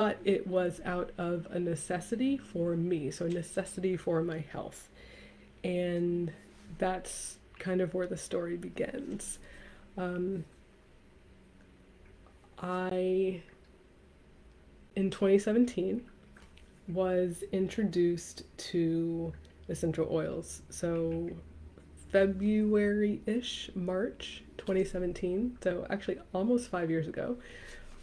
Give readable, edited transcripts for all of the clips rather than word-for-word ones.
but it was out of a necessity for me, so a necessity for my health. And that's kind of where the story begins. Um, I, in 2017, was introduced to essential oils. So February ish, March 2017, so actually almost 5 years ago,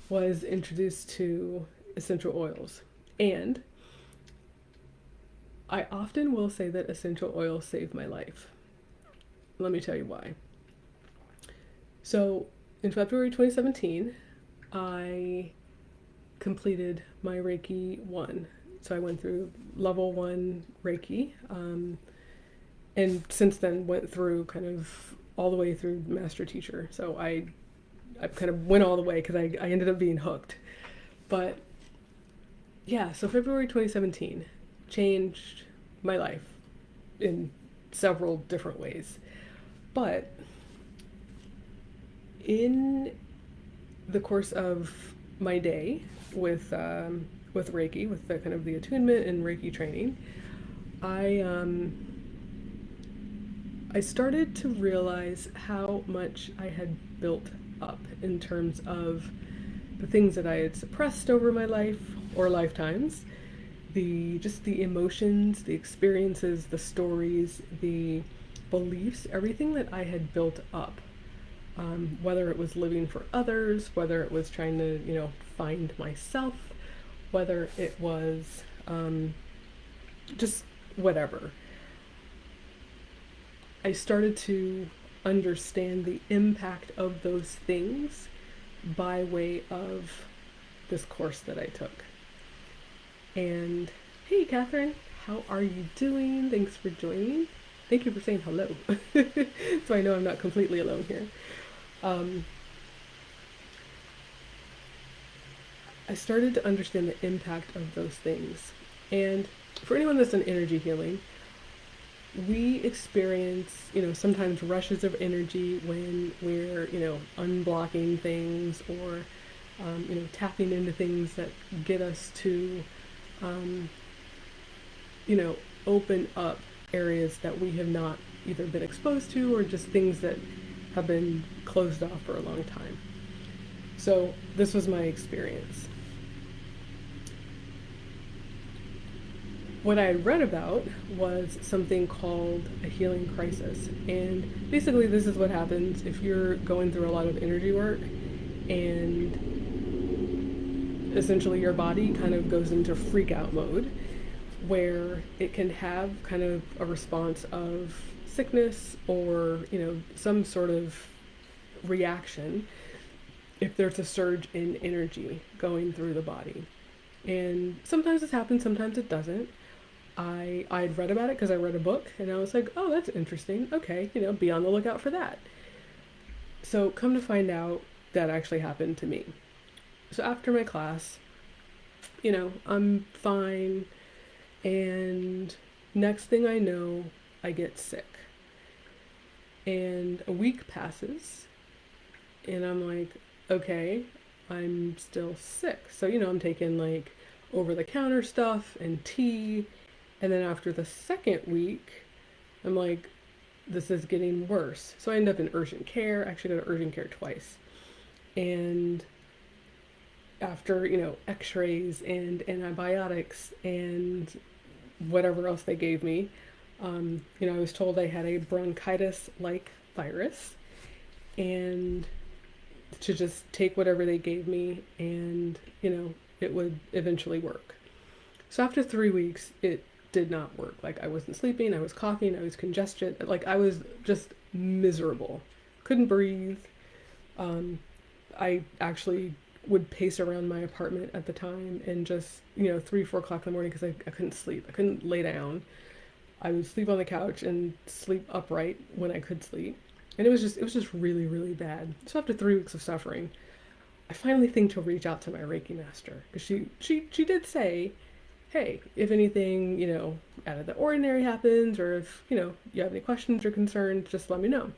was introduced to essential oils. And I often will say that essential oils saved my life. Let me tell you why. So in February 2017, I completed my Reiki 1. So I went through level 1 Reiki, and since then went through kind of all the way through master teacher. So I kind of went all the way because I ended up being hooked. But yeah, so February 2017 changed my life in several different ways. But in the course of my day with Reiki, with the kind of the attunement and Reiki training, I I started to realize how much I had built up in terms of the things that I had suppressed over my life or lifetimes, the emotions, the experiences, the stories, the beliefs, everything that I had built up. Whether it was living for others, whether it was trying to, find myself, whether it was just whatever. I started to understand the impact of those things by way of this course that I took. And hey, Catherine, how are you doing? Thanks for joining. Thank you for saying hello. So I know I'm not completely alone here. Um, I started to understand the impact of those things. And for anyone that's in energy healing, we experience, sometimes rushes of energy when we're, unblocking things or, tapping into things that get us to, um, open up areas that we have not either been exposed to or just things that have been closed off for a long time. So this was my experience. What I had read about was something called a healing crisis. And basically, this is what happens if you're going through a lot of energy work and essentially your body kind of goes into freak out mode where it can have kind of a response of sickness or, some sort of reaction if there's a surge in energy going through the body. And sometimes this happens, sometimes it doesn't. I'd read about it because I read a book and I was like, oh, that's interesting. Okay, be on the lookout for that. So come to find out that actually happened to me. So after my class, I'm fine, and next thing I know, I get sick. And a week passes and I'm like, okay, I'm still sick. So, I'm taking like over the counter stuff and tea. And then after the second week, I'm like, this is getting worse. So I end up in urgent care. I actually go to urgent care twice. And after, x-rays and antibiotics and whatever else they gave me, I was told I had a bronchitis-like virus and to just take whatever they gave me and, it would eventually work. So after 3 weeks, it did not work. Like I wasn't sleeping, I was coughing, I was congested, like I was just miserable. Couldn't breathe. I actually would pace around my apartment at the time and just, 3, 4 o'clock in the morning because I couldn't sleep. I couldn't lay down. I would sleep on the couch and sleep upright when I could sleep. And it was just really, really bad. So after 3 weeks of suffering, I finally think to reach out to my Reiki master because she did say, hey, if anything, out of the ordinary happens or if, you have any questions or concerns, just let me know.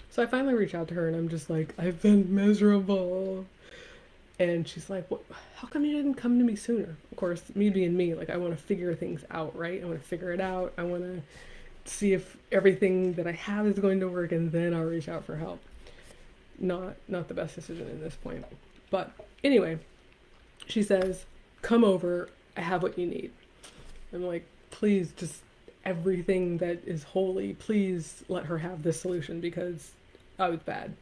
So I finally reach out to her and I'm just like, I've been miserable. And she's like, "What? How come you didn't come to me sooner?" Of course, me being me, like I want to figure things out, right? I want to figure it out. I want to see if everything that I have is going to work, and then I'll reach out for help. Not the best decision at this point. But anyway, she says, "Come over. I have what you need." I'm like, "Please, just everything that is holy, please let her have this solution because I was bad."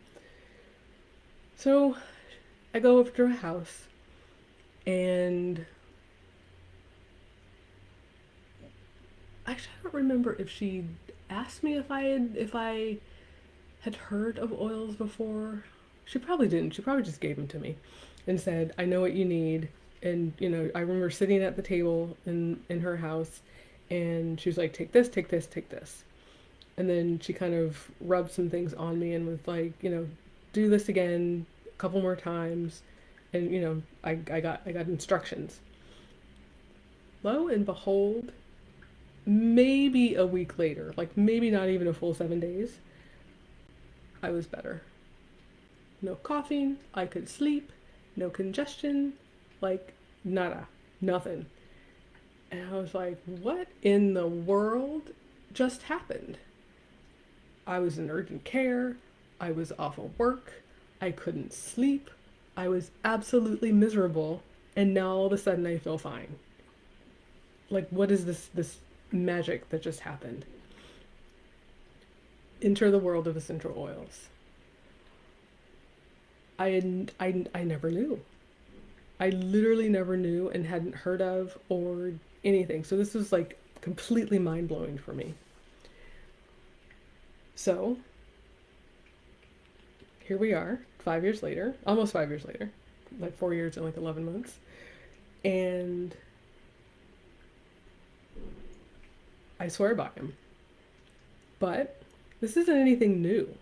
So I go over to her house, and actually I don't remember if she asked me if I had heard of oils before. She probably didn't. She probably just gave them to me and said, "I know what you need." And, I remember sitting at the table in her house, and she was like, "Take this, take this, take this." And then she kind of rubbed some things on me and was like, "Do this again a couple more times." And, I got instructions. Lo and behold, maybe a week later, like maybe not even a full 7 days, I was better. No coughing, I could sleep, no congestion, like nada, nothing. And I was like, what in the world just happened? I was in urgent care, I was off of work, I couldn't sleep, I was absolutely miserable, and now all of a sudden I feel fine. Like, what is this magic that just happened? Enter the world of essential oils. I never knew. I literally never knew and hadn't heard of or anything. So this was like completely mind blowing for me. So here we are, 5 years later, almost 5 years later, like 4 years and like 11 months. And I swear by him. But this isn't anything new.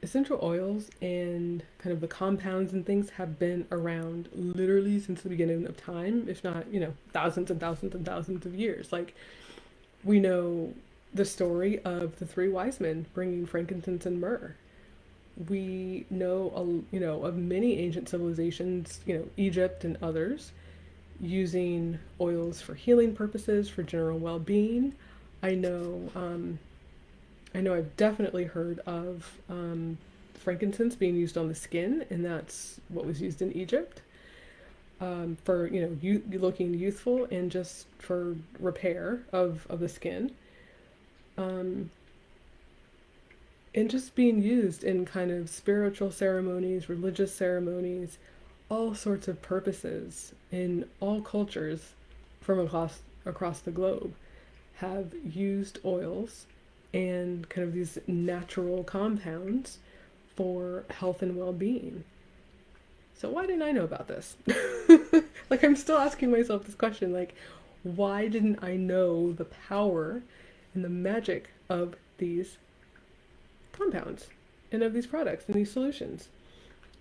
Essential oils and kind of the compounds and things have been around literally since the beginning of time, if not, thousands and thousands and thousands of years. Like, we know the story of the three wise men bringing frankincense and myrrh. We know, of many ancient civilizations, Egypt and others, using oils for healing purposes, for general well-being. I know I've definitely heard of frankincense being used on the skin, and that's what was used in Egypt for looking youthful and just for repair of the skin, and just being used in kind of spiritual ceremonies, religious ceremonies, all sorts of purposes in all cultures from across the globe have used oils and kind of these natural compounds for health and well-being. So why didn't I know about this? Like, I'm still asking myself this question, like, why didn't I know the power and the magic of these compounds and of these products and these solutions?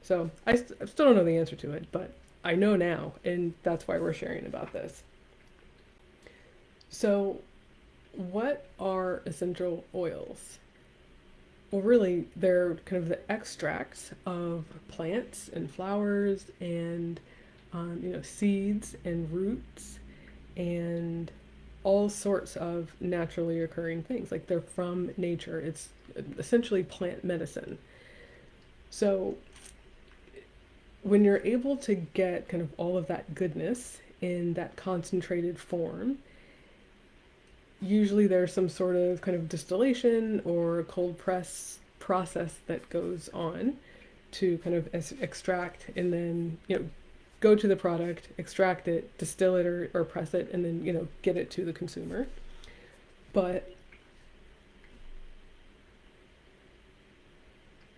So I still don't know the answer to it, but I know now, and that's why we're sharing about this. So what are essential oils? Well, really, they're kind of the extracts of plants and flowers and, seeds and roots and all sorts of naturally occurring things. Like, they're from nature. It's essentially plant medicine. So when you're able to get kind of all of that goodness in that concentrated form, usually there's some sort of kind of distillation or cold press process that goes on to kind of extract and then, go to the product, extract it, distill it or press it, and then, get it to the consumer. But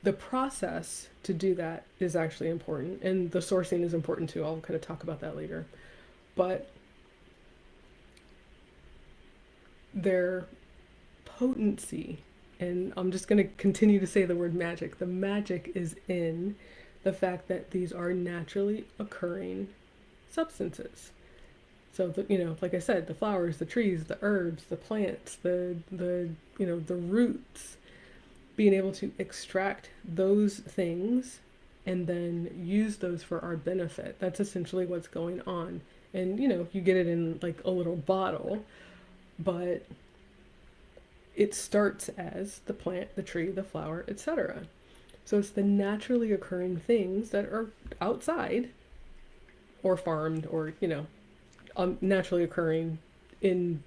the process to do that is actually important, and the sourcing is important too. I'll kind of talk about that later. But their potency, and I'm just going to continue to say the word magic. The magic is in the fact that these are naturally occurring substances. So, like I said, the flowers, the trees, the herbs, the plants, the roots, being able to extract those things and then use those for our benefit. That's essentially what's going on. And you get it in like a little bottle, but it starts as the plant, the tree, the flower, etc. So it's the naturally occurring things that are outside or farmed or, naturally occurring in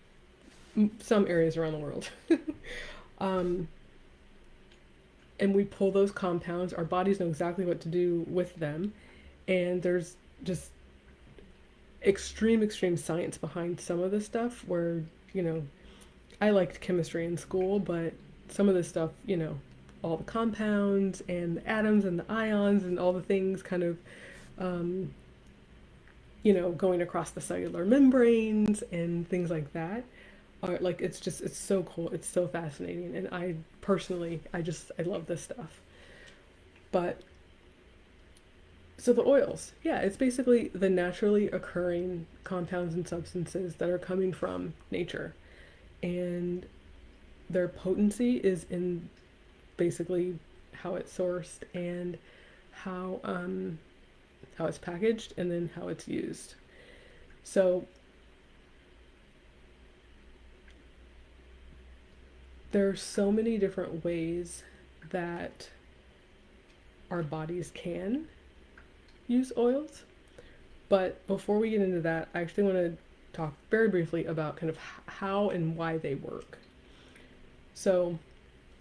some areas around the world. um, and we pull those compounds, our bodies know exactly what to do with them. And there's just extreme science behind some of this stuff where, you know, I liked chemistry in school, but some of this stuff, all the compounds and the atoms and the ions and all the things kind of, um, going across the cellular membranes and things like that are like, it's so cool. It's so fascinating. And I personally, I love this stuff. But so the oils, yeah, it's basically the naturally occurring compounds and substances that are coming from nature. And their potency is in basically how it's sourced and how how it's packaged and then how it's used. So there are so many different ways that our bodies can use oils. But before we get into that, I actually want to talk very briefly about kind of how and why they work. So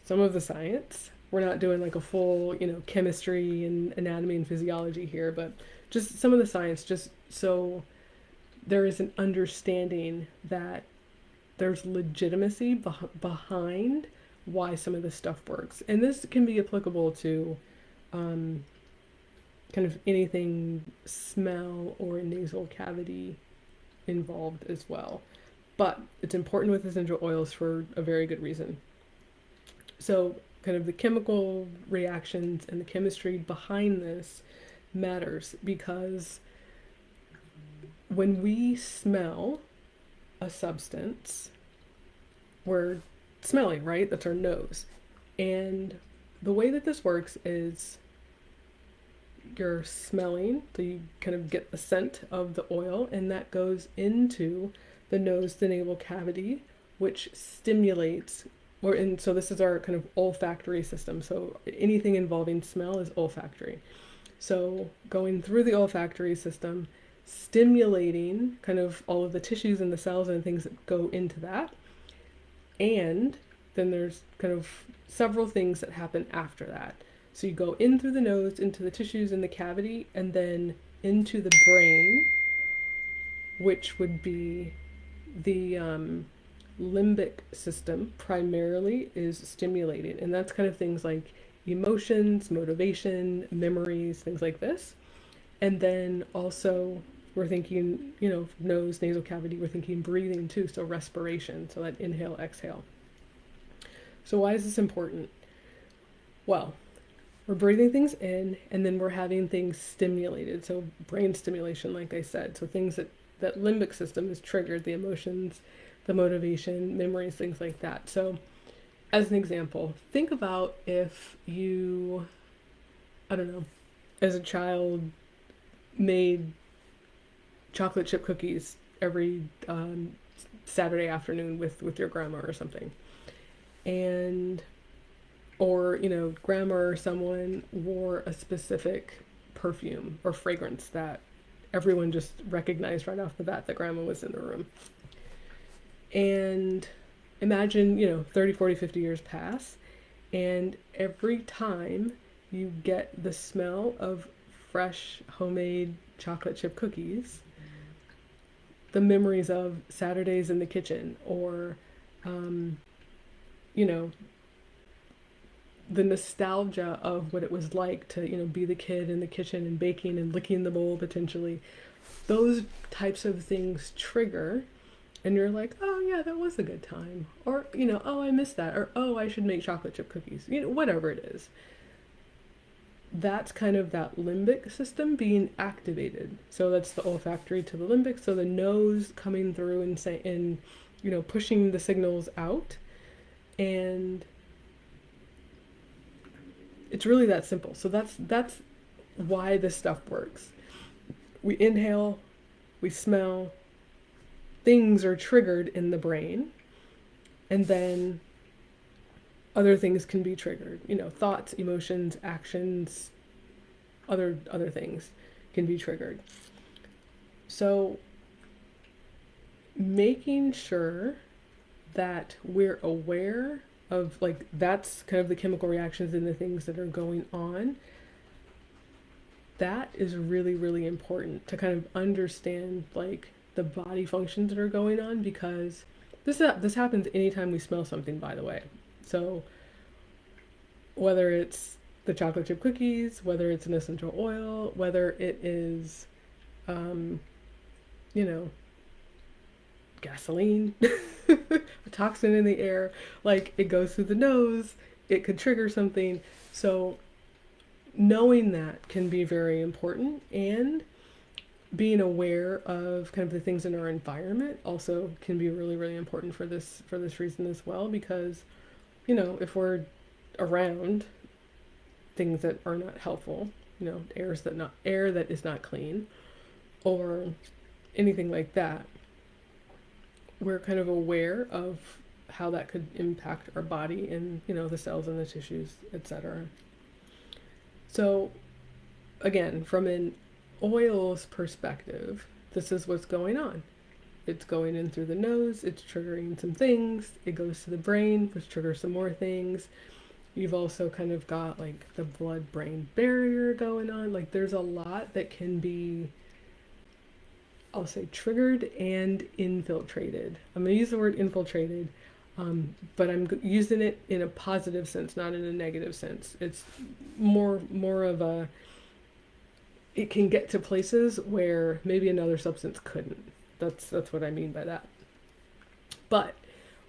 some of the science, we're not doing like a full, chemistry and anatomy and physiology here, but just some of the science, just so there is an understanding that there's legitimacy behind why some of this stuff works. And this can be applicable to um, kind of anything smell or nasal cavity involved as well. But it's important with essential oils for a very good reason. So, kind of the chemical reactions and the chemistry behind this matters because when we smell a substance, we're smelling, right? That's our nose. And the way that this works is you're smelling, so you kind of get the scent of the oil, and that goes into the nose, the nasal cavity, which stimulates, and so this is our kind of olfactory system. So anything involving smell is olfactory. So going through the olfactory system, stimulating kind of all of the tissues and the cells and things that go into that. And then there's kind of several things that happen after that. So you go in through the nose, into the tissues in the cavity, and then into the brain, which would be the limbic system primarily is stimulated. And that's kind of things like emotions, motivation, memories, things like this. And then also we're thinking, nose, nasal cavity, we're thinking breathing too, so respiration, so that inhale, exhale. So why is this important? Well, we're breathing things in and then we're having things stimulated. So brain stimulation, like I said. So things that limbic system is triggered, the emotions, the motivation, memories, things like that. So as an example, think about if you, I don't know, as a child made chocolate chip cookies every Saturday afternoon with your grandma or something. And or grandma or someone wore a specific perfume or fragrance that everyone just recognized right off the bat that grandma was in the room. And imagine 30, 40, 50 years pass, and every time you get the smell of fresh homemade chocolate chip cookies, the memories of Saturdays in the kitchen, or the nostalgia of what it was like to be the kid in the kitchen and baking and licking the bowl potentially, those types of things trigger, and you're like, oh yeah, that was a good time, or oh, I missed that, or oh, I should make chocolate chip cookies, whatever it is. That's kind of that limbic system being activated. So that's the olfactory to the limbic, so the nose coming through and pushing the signals out. And it's really that simple. So that's why this stuff works. We inhale, we smell, things are triggered in the brain, and then other things can be triggered. You know, thoughts, emotions, actions, other things can be triggered. So making sure that we're aware of, like, that's kind of the chemical reactions and the things that are going on, that is really, really important to kind of understand, like, the body functions that are going on, because this happens anytime we smell something, by the way. So whether it's the chocolate chip cookies, whether it's an essential oil, whether it is, um, you know, gasoline, a toxin in the air, like, it goes through the nose, it could trigger something. So knowing that can be very important, and being aware of kind of the things in our environment also can be really, really important for this reason as well, because, you know, if we're around things that are not helpful, you know, air that is not clean, or anything like that, we're kind of aware of how that could impact our body and, you know, the cells and the tissues, etc. So again, from an oils perspective, this is what's going on. It's going in through the nose, it's triggering some things, it goes to the brain, which triggers some more things. You've also kind of got, like, the blood-brain barrier going on. Like, there's a lot that can be, I'll say, triggered and infiltrated. I'm going to use the word infiltrated, but I'm using it in a positive sense, not in a negative sense. It's more of a, it can get to places where maybe another substance couldn't. That's what I mean by that. But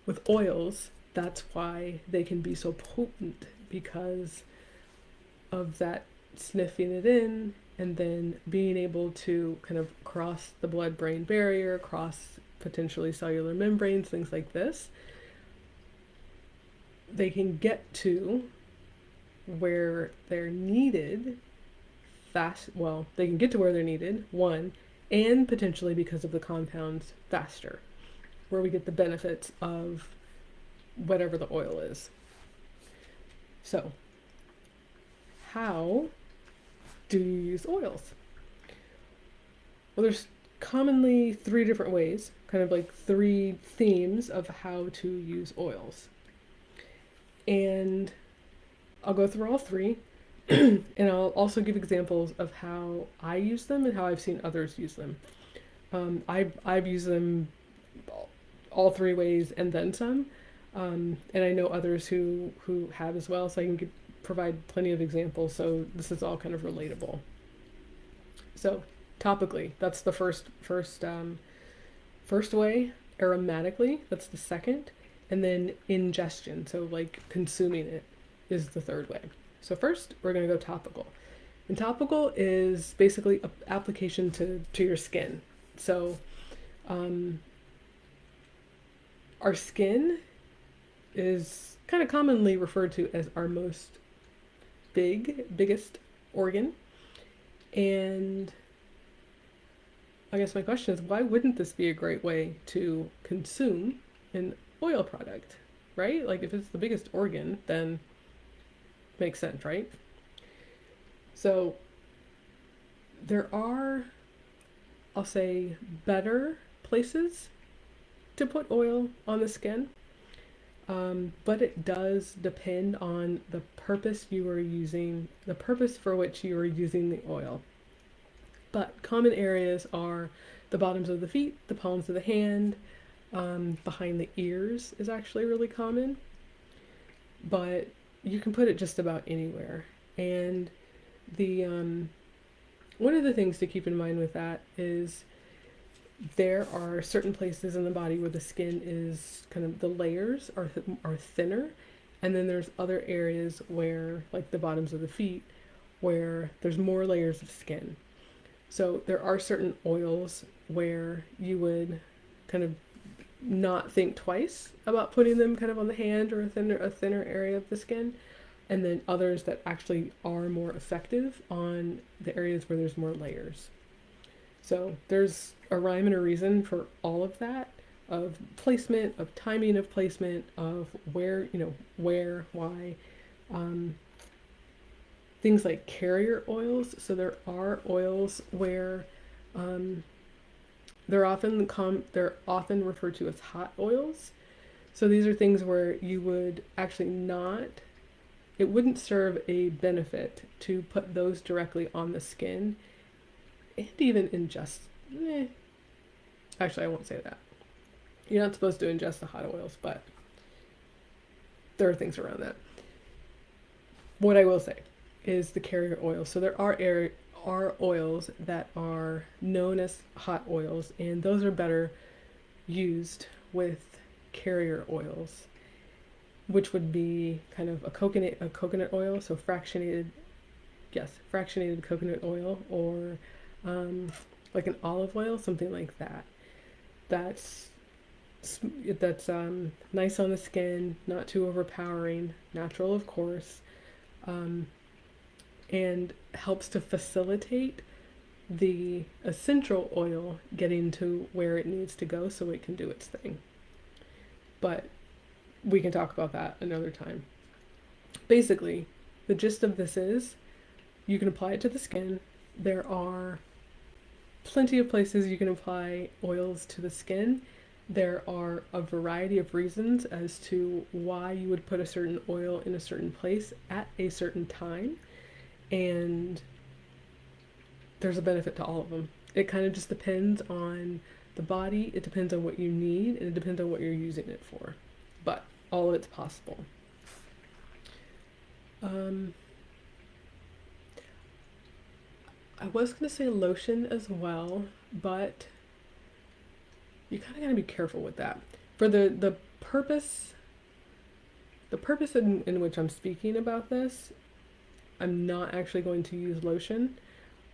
with oils, that's why they can be so potent, because of that sniffing it in and then being able to kind of cross the blood-brain barrier, cross potentially cellular membranes, things like this. They can get to where they're needed they can get to where they're needed, one, and potentially because of the compounds faster, where we get the benefits of whatever the oil is. So, how do you use oils? Well, there's commonly 3 different ways, kind of like 3 themes of how to use oils. And I'll go through all 3, and I'll also give examples of how I use them and how I've seen others use them. I've used them all 3 ways and then some. And I know others who have as well, so I can provide plenty of examples, so this is all kind of relatable. So topically, that's the first way. Aromatically, that's the second, and then ingestion, so like consuming it, is the third way. So first, we're going to go topical. And topical is basically an application to your skin. So our skin is kind of commonly referred to as our biggest organ. And I guess my question is, why wouldn't this be a great way to consume an oil product, right? Like, if it's the biggest organ, then makes sense, right? So there are, I'll say, better places to put oil on the skin. But it does depend on the purpose the purpose for which you are using the oil. But common areas are the bottoms of the feet, the palms of the hand, behind the ears is actually really common. But you can put it just about anywhere. And the one of the things to keep in mind with that is there are certain places in the body where the skin is kind of, the layers are thinner, and then there's other areas where, like the bottoms of the feet, where there's more layers of skin. So there are certain oils where you would kind of not think twice about putting them kind of on the hand or a thinner area of the skin. and then others that actually are more effective on the areas where there's more layers. So there's a rhyme and a reason for all of that, of placement, of timing of placement, of where, where, why. Um, Things like carrier oils. So there are oils where um, they're often referred to as hot oils. So these are things where you would actually not, it wouldn't serve a benefit to put those directly on the skin, and even ingest. Actually, I won't say that. You're not supposed to ingest the hot oils, but there are things around that. What I will say is the carrier oils. So there are oils that are known as hot oils, and those are better used with carrier oils, which would be kind of a coconut oil, so fractionated coconut oil, or um, like an olive oil, something like that. That's that's nice on the skin, not too overpowering, natural of course, um, and helps to facilitate the essential oil getting to where it needs to go so it can do its thing. But we can talk about that another time. Basically, the gist of this is you can apply it to the skin. There are plenty of places you can apply oils to the skin. There are a variety of reasons as to why you would put a certain oil in a certain place at a certain time, and there's a benefit to all of them. It kind of just depends on the body, it depends on what you need, and it depends on what you're using it for. But all of it's possible. Um, I was going to say lotion as well, but you kind of got to be careful with that. For the purpose in which I'm speaking about this, I'm not actually going to use lotion.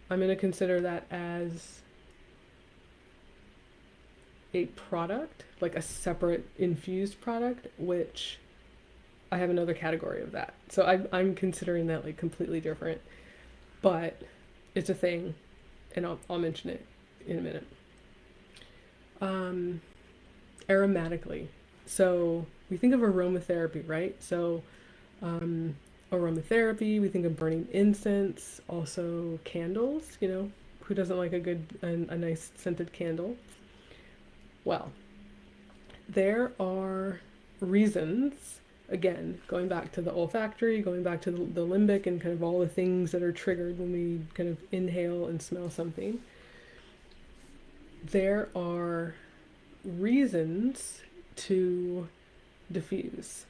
I'm going to consider that as a product, like a separate infused product, which I have another category of that. So I'm considering that like completely different, but it's a thing, and I'll mention it in a minute. Um, Aromatically. So we think of aromatherapy, right? So aromatherapy, we think of burning incense, also candles, who doesn't like a nice scented candle? Well, there are reasons, again, going back to the olfactory, going back to the limbic, and kind of all the things that are triggered when we kind of inhale and smell something. There are reasons to diffuse,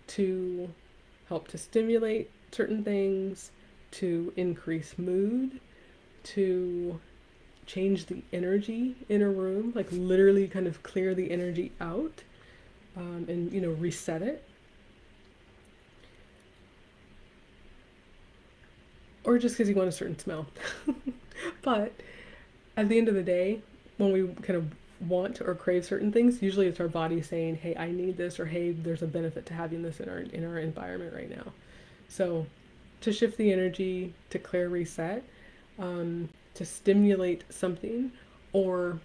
to help to stimulate certain things, to increase mood, to change the energy in a room, like literally kind of clear the energy out, and reset it. Or just because you want a certain smell. But at the end of the day, when we kind of want or crave certain things, usually it's our body saying, hey, I need this, or hey, there's a benefit to having this in our environment right now. So to shift the energy, to clear, reset, to stimulate something, or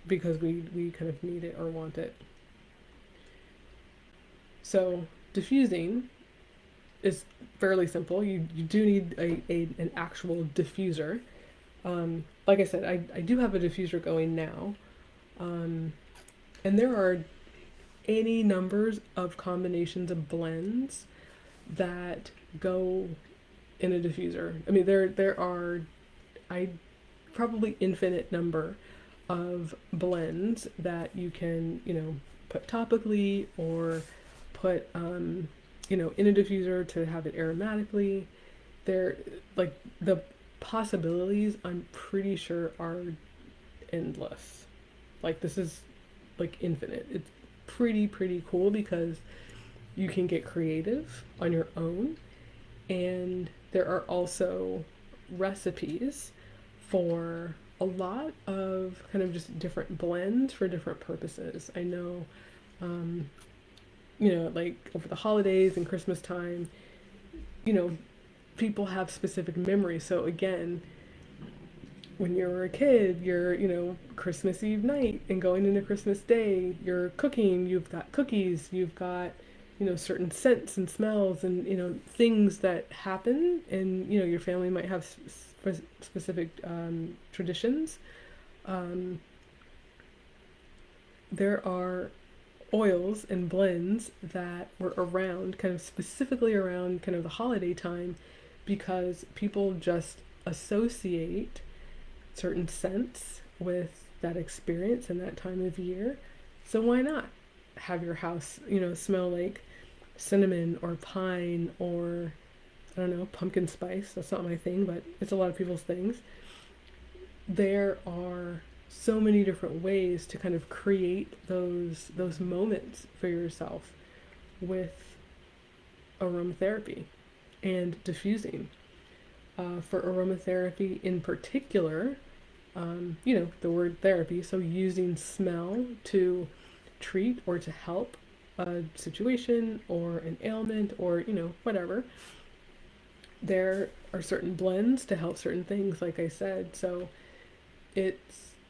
because we kind of need it or want it. So diffusing is fairly simple. You do need an actual diffuser. Like I said, I do have a diffuser going now. And there are any numbers of combinations of blends that go in a diffuser. I mean, there are probably infinite number of blends that you can, put topically, or put, in a diffuser to have it aromatically. They're like the possibilities, I'm pretty sure, are endless. Like this is like infinite. It's pretty cool because you can get creative on your own, and there are also recipes for a lot of kind of just different blends for different purposes. I know like over the holidays and Christmas time, you know, people have specific memories. So again, when you were a kid, you're, Christmas Eve night and going into Christmas Day, you're cooking, you've got cookies, you've got, certain scents and smells and, things that happen. And, your family might have specific traditions. Um, there are oils and blends that were around, kind of specifically around kind of the holiday time, because people just associate certain scents with that experience and that time of year. So why not have your house, smell like cinnamon or pine or, I don't know, pumpkin spice? That's not my thing, but it's a lot of people's things. There are so many different ways to kind of create those moments for yourself with aromatherapy and diffusing. For aromatherapy in particular, the word therapy, so using smell to treat or to help a situation or an ailment or, whatever. There are certain blends to help certain things, like I said. So it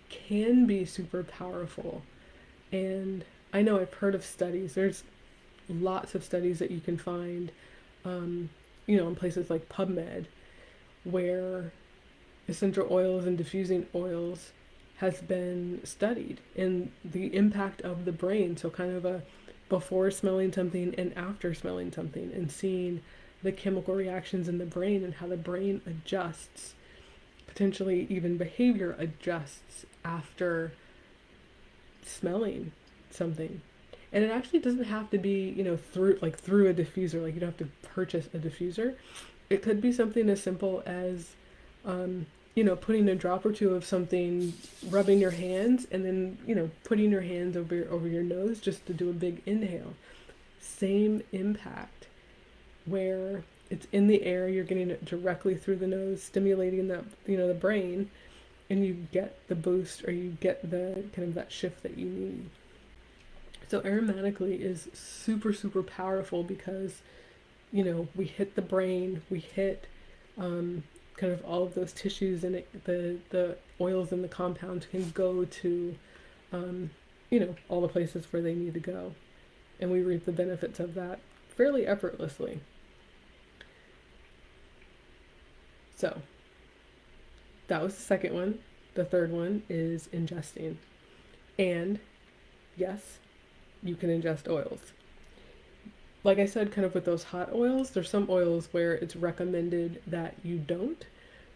can be super powerful. And I know I've heard of studies. There's lots of studies that you can find, in places like PubMed, where essential oils and diffusing oils has been studied and the impact of the brain. So kind of a before smelling something and after smelling something, and seeing the chemical reactions in the brain and how the brain adjusts, potentially even behavior adjusts after smelling something. And it actually doesn't have to be, through a diffuser. Like, you don't have to purchase a diffuser. It could be something as simple as, putting a drop or two of something, rubbing your hands, and then, putting your hands over your nose just to do a big inhale. Same impact, where it's in the air, you're getting it directly through the nose, stimulating the brain, and you get the boost, or you get the kind of that shift that you need. So aromatically is super, super powerful because, we hit the brain, we hit kind of all of those tissues, and the oils and the compounds can go to, all the places where they need to go. And we reap the benefits of that fairly effortlessly. So that was the second one. The third one is ingesting. And yes, you can ingest oils. Like I said, kind of with those hot oils, there's some oils where it's recommended that you don't.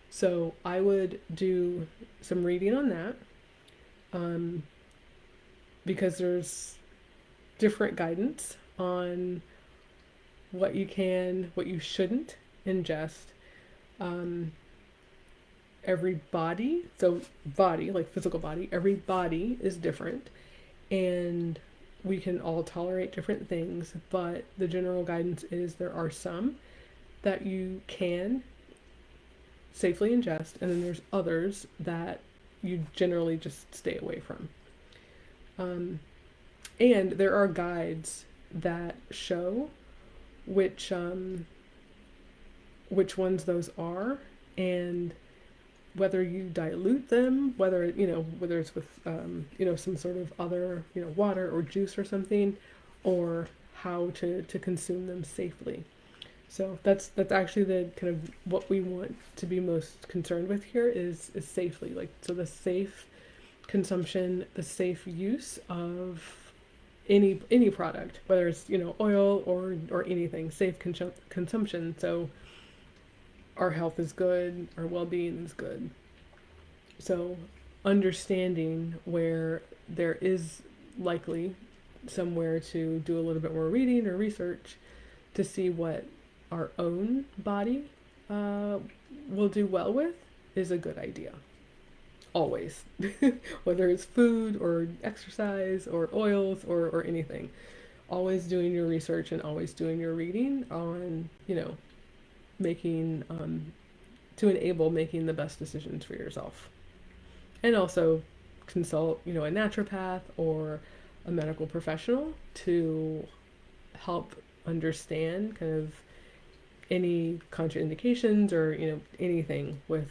So I would do some reading on that, because there's different guidance on what you can, what you shouldn't ingest. Every body, so body, like physical body, every body is different, and we can all tolerate different things, but the general guidance is there are some that you can safely ingest, and then there's others that you generally just stay away from. And there are guides that show which ones those are, and whether you dilute them, whether it's with some sort of other water or juice or something, or how to consume them safely. So that's actually the kind of what we want to be most concerned with here is safely, like, so the safe consumption, the safe use of any product, whether it's oil or anything, safe consumption. So our health is good, our well-being is good. So understanding where there is likely somewhere to do a little bit more reading or research to see what our own body will do well with is a good idea. Always. Whether it's food or exercise or oils or anything. Always doing your research and always doing your reading on, making to enable making the best decisions for yourself. And also consult, a naturopath or a medical professional to help understand kind of any contraindications or anything with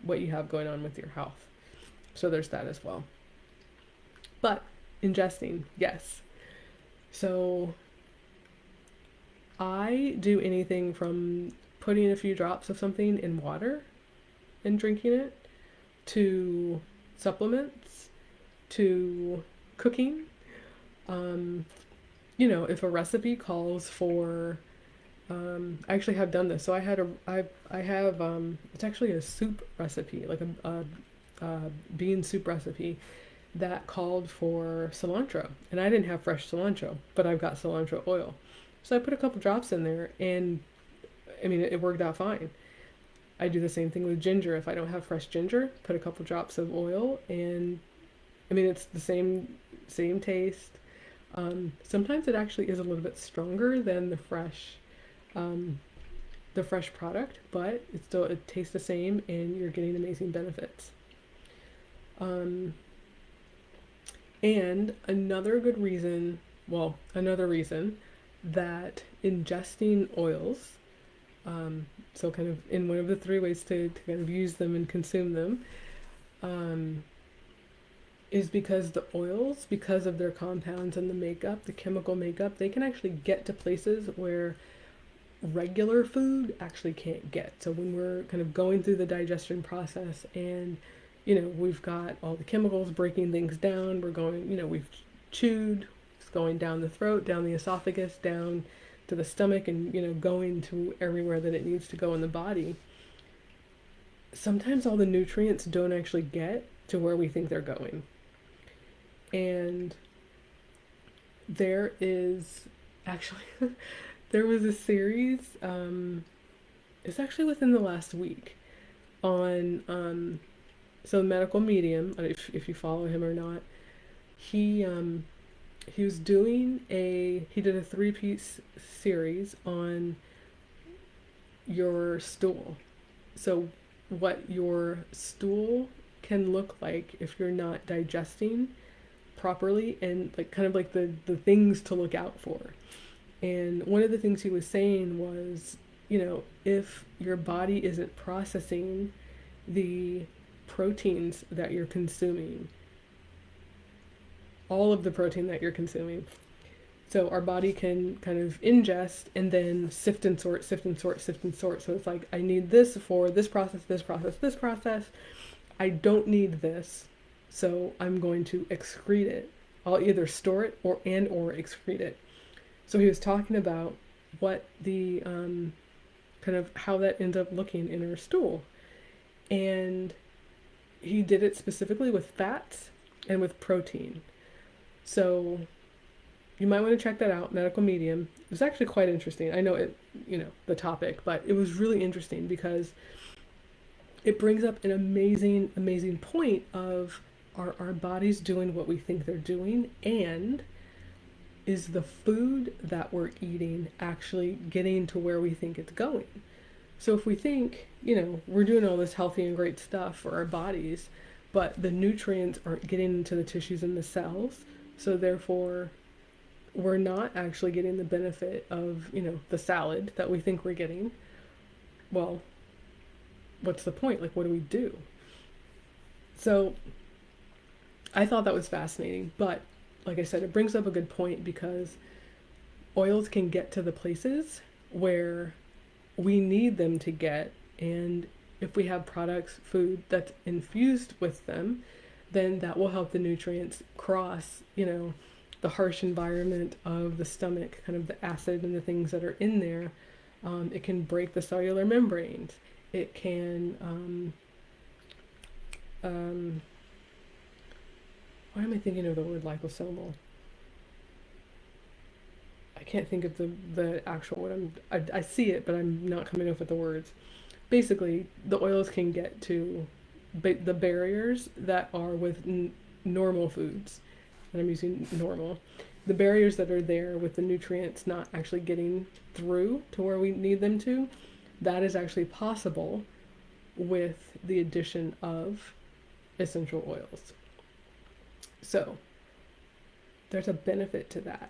what you have going on with your health. So there's that as well. But ingesting, yes. So I do anything from putting a few drops of something in water and drinking it, to supplements, to cooking. Um, if a recipe calls for, I actually have done this. So I have, it's actually a soup recipe, like a bean soup recipe that called for cilantro. And I didn't have fresh cilantro, but I've got cilantro oil. So I put a couple drops in there, and I mean, it worked out fine. I do the same thing with ginger. If I don't have fresh ginger, put a couple drops of oil, and I mean, it's the same taste. Sometimes it actually is a little bit stronger than um, the fresh product, but it tastes the same, and you're getting amazing benefits. Um, and another reason that ingesting oils, so kind of in one of the three ways to kind of use them and consume them, um, is because the oils, because of their compounds and the makeup, the chemical makeup, they can actually get to places where regular food actually can't get. So when we're kind of going through the digestion process, and we've got all the chemicals breaking things down, we've chewed, it's going down the throat, down the esophagus, down to the stomach, and going to everywhere that it needs to go in the body. Sometimes all the nutrients don't actually get to where we think they're going. And there is actually there was a series, it's actually within the last week, on so Medical Medium, if you follow him or not. He was doing he did a 3-piece series on your stool. So what your stool can look like if you're not digesting properly, and like kind of like the things to look out for. And one of the things he was saying was, if your body isn't processing the proteins that you're consuming, all of the protein that you're consuming. So our body can kind of ingest and then sift and sort, sift and sort, sift and sort. So it's like, I need this for this process, this process, this process. I don't need this, so I'm going to excrete it. I'll either store it or excrete it. So he was talking about what the kind of how that ends up looking in our stool. And he did it specifically with fats and with protein. So you might want to check that out, Medical Medium. It was actually quite interesting. I know the topic, but it was really interesting because it brings up an amazing, amazing point of, are our bodies doing what we think they're doing? And is the food that we're eating actually getting to where we think it's going? So if we think, we're doing all this healthy and great stuff for our bodies, but the nutrients aren't getting into the tissues and the cells, so therefore we're not actually getting the benefit of, the salad that we think we're getting, well, what's the point? Like, what do we do? So I thought that was fascinating, but like I said, it brings up a good point, because oils can get to the places where we need them to get, and if we have products, food that's infused with them, then that will help the nutrients cross, the harsh environment of the stomach, kind of the acid and the things that are in there. It can break the cellular membranes. It can, why am I thinking of the word liposomal? I can't think of the actual word. I see it, but I'm not coming up with the words. Basically, the oils can get to the barriers that are with normal foods, and I'm using normal. The barriers that are there with the nutrients not actually getting through to where we need them to, that is actually possible with the addition of essential oils. So there's a benefit to that.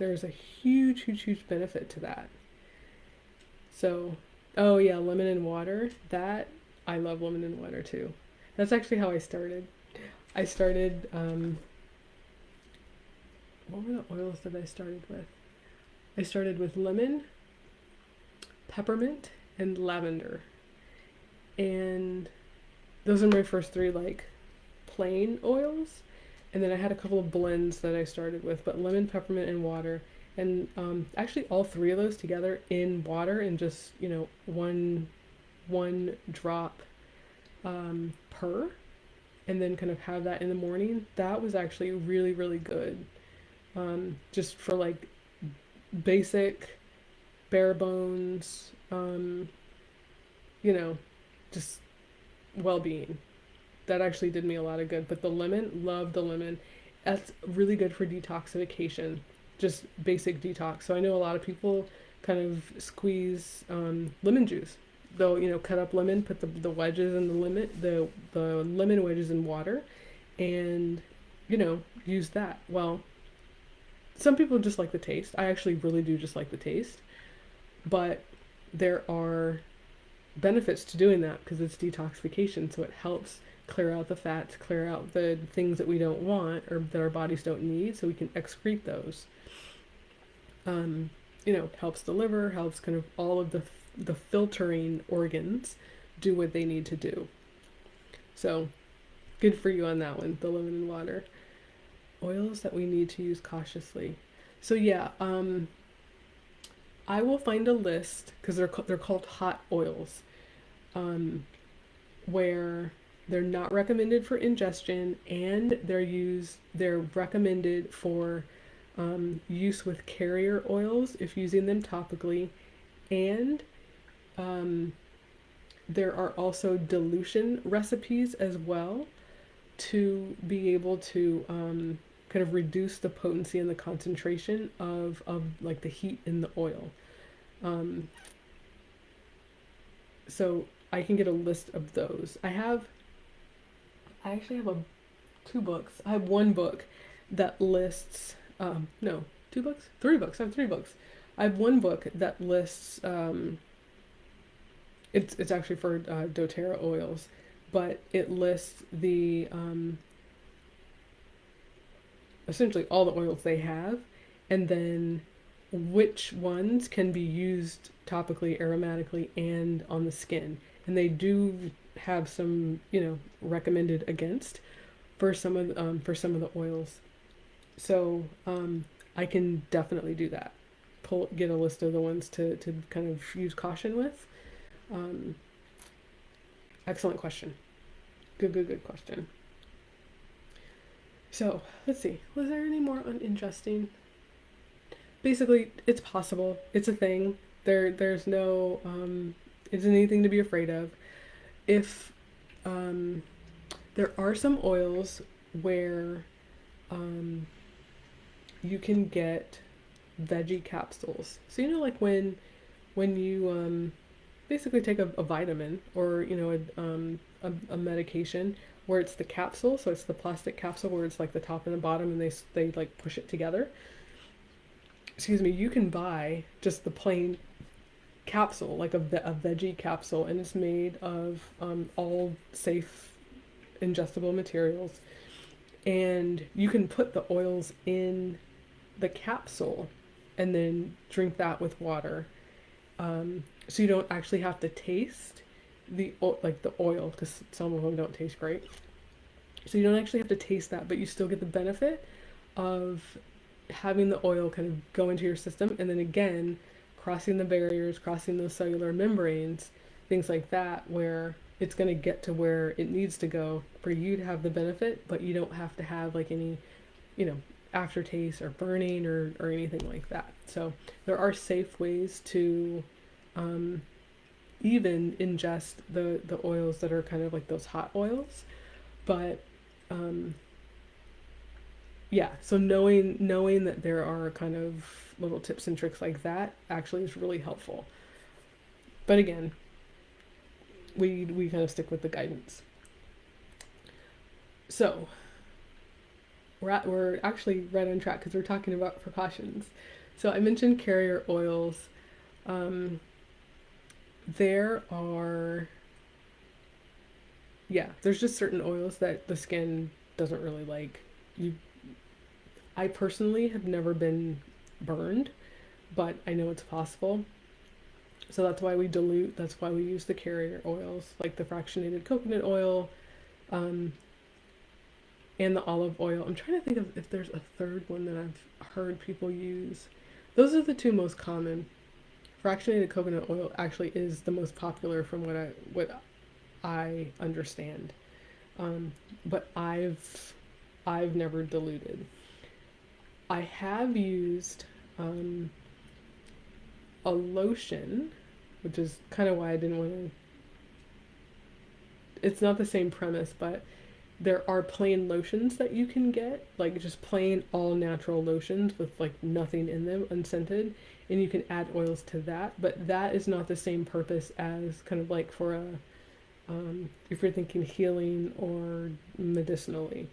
there's a huge, huge, huge benefit to that. So, oh yeah, lemon and water. That I love lemon and water too. That's actually how I started. I started. What were the oils that I started with? I started with lemon, peppermint, and lavender, and those are my first three like plain oils. And then I had a couple of blends that I started with, but lemon, peppermint, and water. And actually, all three of those together in water, and just one drop per, and then kind of have that in the morning. That was actually really, really good. Just for like basic, bare bones, you know, just well being. That actually did me a lot of good. But the lemon, love the lemon. That's really good for detoxification, just basic detox. So I know a lot of people kind of squeeze lemon juice. They'll cut up lemon, put the wedges in the lemon wedges in water, and use that. Well, some people just like the taste. I actually really do just like the taste, but there are benefits to doing that because it's detoxification. So it helps clear out the fats, clear out the things that we don't want or that our bodies don't need, so we can excrete those. Helps the liver, helps kind of all of the filtering organs do what they need to do. So good for you on that one, the lemon and water. Oils that we need to use cautiously. So yeah, I will find a list because they're called hot oils, where they're not recommended for ingestion, and they're recommended for use with carrier oils if using them topically, and there are also dilution recipes as well to be able to kind of reduce the potency and the concentration of like the heat in the oil. So I can get a list of those. I actually have two books. I have one book that lists, no, two books? Three books. I have three books. I have one book that lists, it's actually for doTERRA oils, but it lists the, essentially all the oils they have, and then which ones can be used topically, aromatically, and on the skin. And they do have some, recommended against for some of the oils. So I can definitely do that. Get a list of the ones to kind of use caution with. Excellent question. Good question. So let's see. Was there any more on ingesting? Basically, it's possible. It's a thing. There's no isn't anything to be afraid of. If there are some oils where you can get veggie capsules. So like when you basically take a vitamin or a medication where it's the capsule, so it's the plastic capsule where it's like the top and the bottom, and they like push it together. Excuse me. You can buy just the plain capsule, like a veggie capsule, and it's made of all safe ingestible materials, and you can put the oils in the capsule and then drink that with water, so you don't actually have to taste the oil, because some of them don't taste great, so you don't actually have to taste that, but you still get the benefit of having the oil kind of go into your system, and then again crossing the barriers, crossing those cellular membranes, things like that, where it's going to get to where it needs to go for you to have the benefit, but you don't have to have like any, aftertaste or burning or anything like that. So there are safe ways to even ingest the oils that are kind of like those hot oils. But yeah, so knowing that there are kind of little tips and tricks like that actually is really helpful. But again, we kind of stick with the guidance. So we're actually right on track because we're talking about precautions. So I mentioned carrier oils. Um, there are, yeah, there's just certain oils that the skin doesn't really like. You, I personally have never been burned, but I know it's possible. So that's why we dilute. That's why we use the carrier oils, like the fractionated coconut oil, um, and the olive oil. I'm trying to think of if there's a third one that I've heard people use. Those are the two most common. Fractionated coconut oil actually is the most popular from what I understand. But I've never diluted. I have used um, a lotion, which is kind of why I didn't want to. It's not the same premise, but there are plain lotions that you can get, like just plain all natural lotions with like nothing in them, unscented, and you can add oils to that. But that is not the same purpose as kind of like for a if you're thinking healing or medicinally.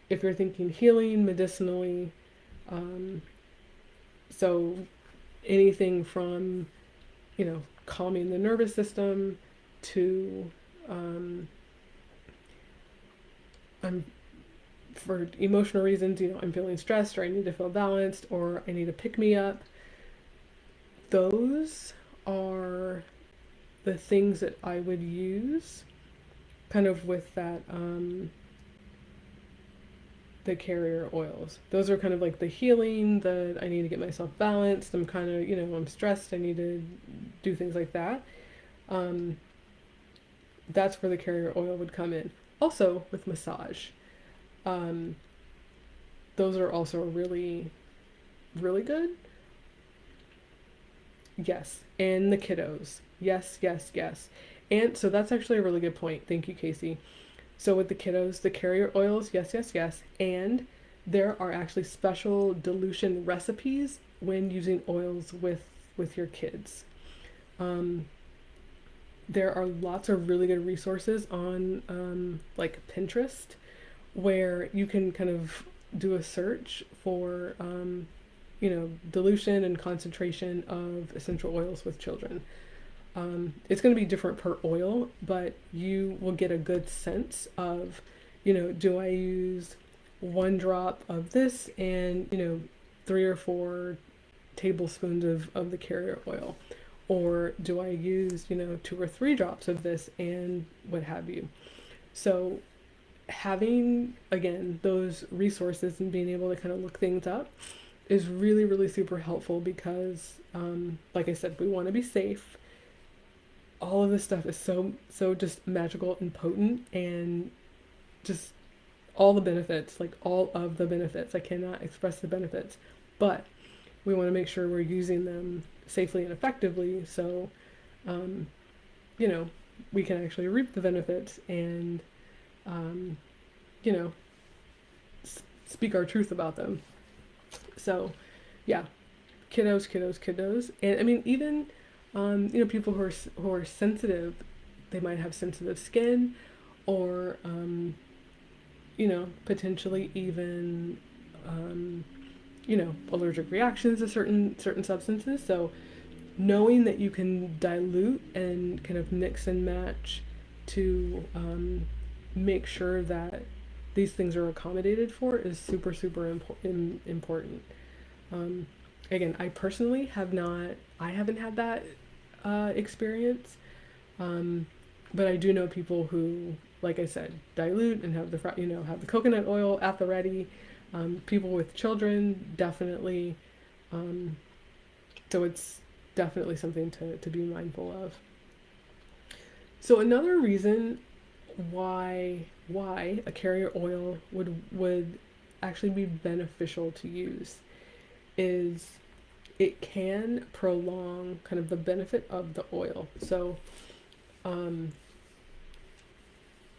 If you're thinking healing medicinally, um, so anything from calming the nervous system to um, I'm for emotional reasons, I'm feeling stressed or I need to feel balanced or I need to pick me up. Those are the things that I would use kind of with that the carrier oils. Those are kind of like the healing, the I need to get myself balanced. I'm kind of, I'm stressed. I need to do things like that. Um, that's where the carrier oil would come in. Also with massage. Um, those are also really, really good. Yes. And the kiddos. Yes, yes, yes. And so that's actually a really good point. Thank you, Casey. So with the kiddos, the carrier oils, yes, yes, yes. And there are actually special dilution recipes when using oils with your kids. Um, there are lots of really good resources on like Pinterest where you can kind of do a search for dilution and concentration of essential oils with children. It's going to be different per oil, but you will get a good sense of, do I use 1 drop of this and, 3 or 4 tablespoons of the carrier oil? Or do I use, 2 or 3 drops of this and what have you? So having, again, those resources and being able to kind of look things up is really, really super helpful because, like I said, we want to be safe. All of this stuff is so just magical and potent and just all the benefits, like all of the benefits. I cannot express the benefits, but we want to make sure we're using them safely and effectively so um, you know we can actually reap the benefits and um, you know speak our truth about them. So yeah, kiddos, and I mean even people who are sensitive, they might have sensitive skin, or potentially even allergic reactions to certain substances. So knowing that you can dilute and kind of mix and match to make sure that these things are accommodated for is super important. Um, Again, I personally haven't had that experience, um, but I do know people who, like I said, dilute and have the coconut oil at the ready. People with children definitely, um, so it's definitely something to be mindful of. So another reason why a carrier oil would actually be beneficial to use is it can prolong kind of the benefit of the oil. So, um,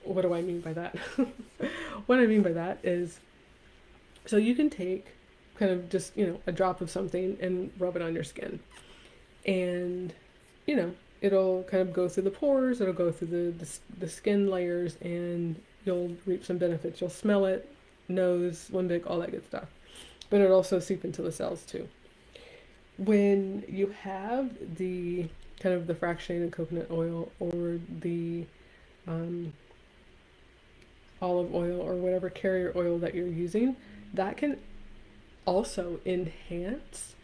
what do I mean by that? What I mean by that is, so you can take kind of just, a drop of something and rub it on your skin. And, it'll kind of go through the pores, it'll go through the skin layers, and you'll reap some benefits. You'll smell it, nose, limbic, all that good stuff. But it also seep into the cells too. When you have the kind of the fractionated coconut oil or the um, olive oil or whatever carrier oil that you're using, that can also enhance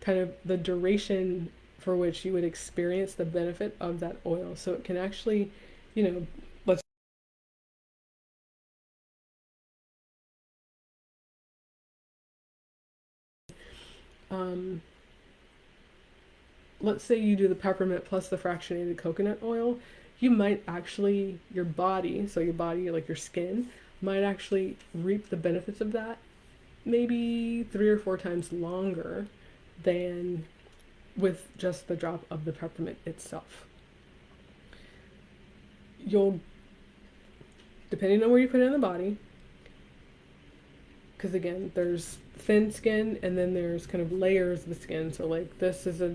kind of the duration for which you would experience the benefit of that oil. So it can actually, you know, let's um, let's say you do the peppermint plus the fractionated coconut oil, you might actually, your body, so your body, like your skin, might actually reap the benefits of that maybe 3 or 4 times longer than with just the drop of the peppermint itself. You'll, depending on where you put it in the body, because again, there's thin skin and then there's kind of layers of the skin. So like this is a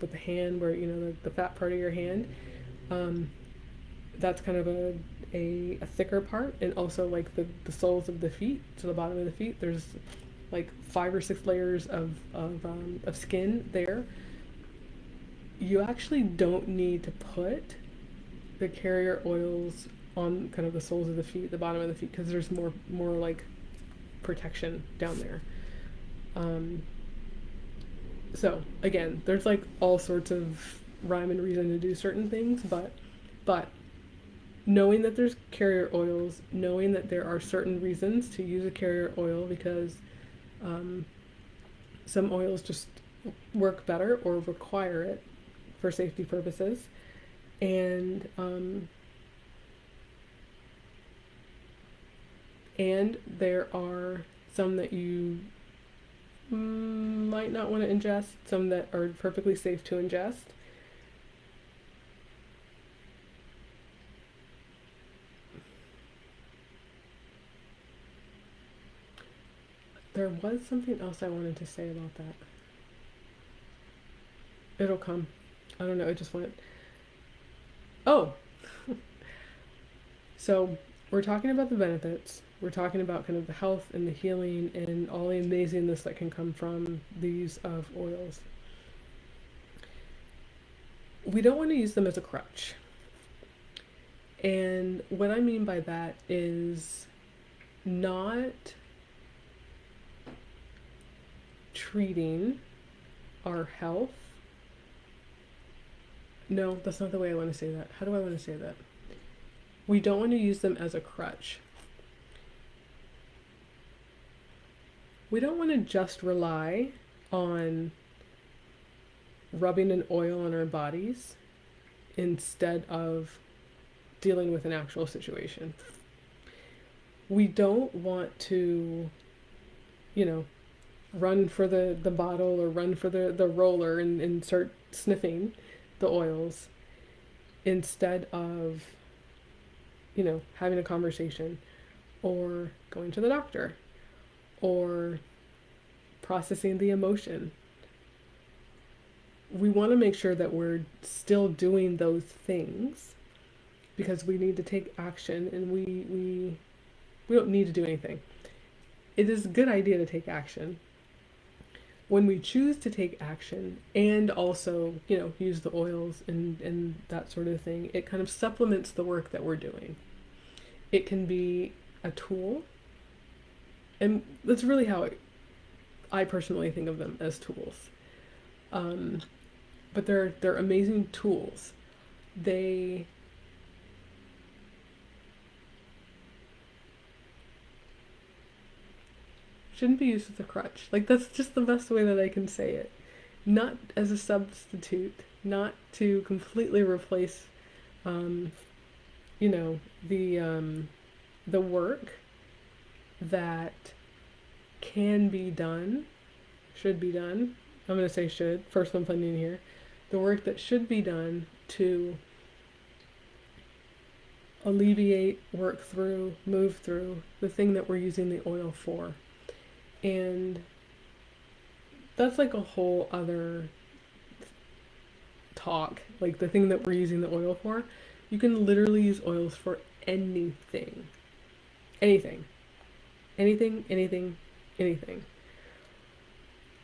with the hand where you know the fat part of your hand, um, that's kind of a thicker part, and also like the soles of the feet, to the bottom of the feet. There's like 5 or 6 layers of skin there. You actually don't need to put the carrier oils on kind of the soles of the feet, the bottom of the feet, because there's more like protection down there. Um, so again, there's like all sorts of rhyme and reason to do certain things, but knowing that there's carrier oils, knowing that there are certain reasons to use a carrier oil because um, some oils just work better or require it for safety purposes, and and there are some that you might not want to ingest, some that are perfectly safe to ingest. There was something else I wanted to say about that. It'll come. I don't know, it just went. Oh, so we're talking about the benefits. We're talking about kind of the health and the healing and all the amazingness that can come from the use of oils. We don't want to use them as a crutch. And what I mean by that is not treating our health. No, that's not the way I want to say that. How do I want to say that? We don't want to use them as a crutch. We don't want to just rely on rubbing an oil on our bodies instead of dealing with an actual situation. We don't want to, you know, run for the bottle or run for the roller and start sniffing the oils instead of, you know, having a conversation or going to the doctor or processing the emotion. We want to make sure that we're still doing those things because we need to take action, and we don't need to do anything. It is a good idea to take action. When we choose to take action and also, you know, use the oils and that sort of thing, it kind of supplements the work that we're doing. It can be a tool, and that's really how I personally think of them, as tools. Um, but they're amazing tools. They shouldn't be used as a crutch. Like that's just the best way that I can say it. Not as a substitute, not to completely replace, um, you know, the work that can be done, should be done. I'm going to say should, first one putting in here. The work that should be done to alleviate, work through, move through the thing that we're using the oil for. And that's like a whole other talk. Like the thing that we're using the oil for, you can literally use oils for anything. Anything. Anything, anything, anything.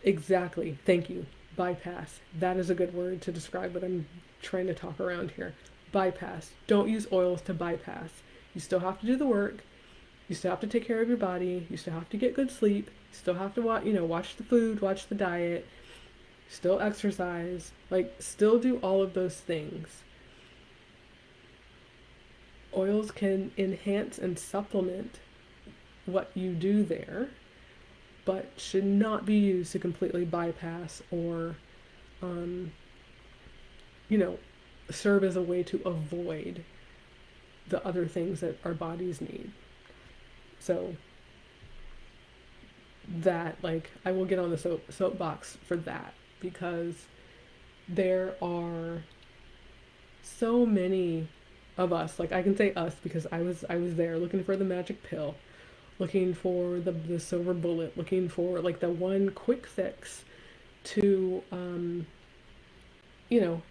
Exactly. Thank you. Bypass. That is a good word to describe what I'm trying to talk around here. Bypass. Don't use oils to bypass. You still have to do the work. You still have to take care of your body. You still have to get good sleep. You still have to watch the food, watch the diet, still exercise, like still do all of those things. Oils can enhance and supplement what you do there, but should not be used to completely bypass or, um, you know, serve as a way to avoid the other things that our bodies need. So that, like, I will get on the soapbox for that because there are so many of us. Like, I can say us because I was there looking for the magic pill, looking for the silver bullet, looking for like the one quick fix to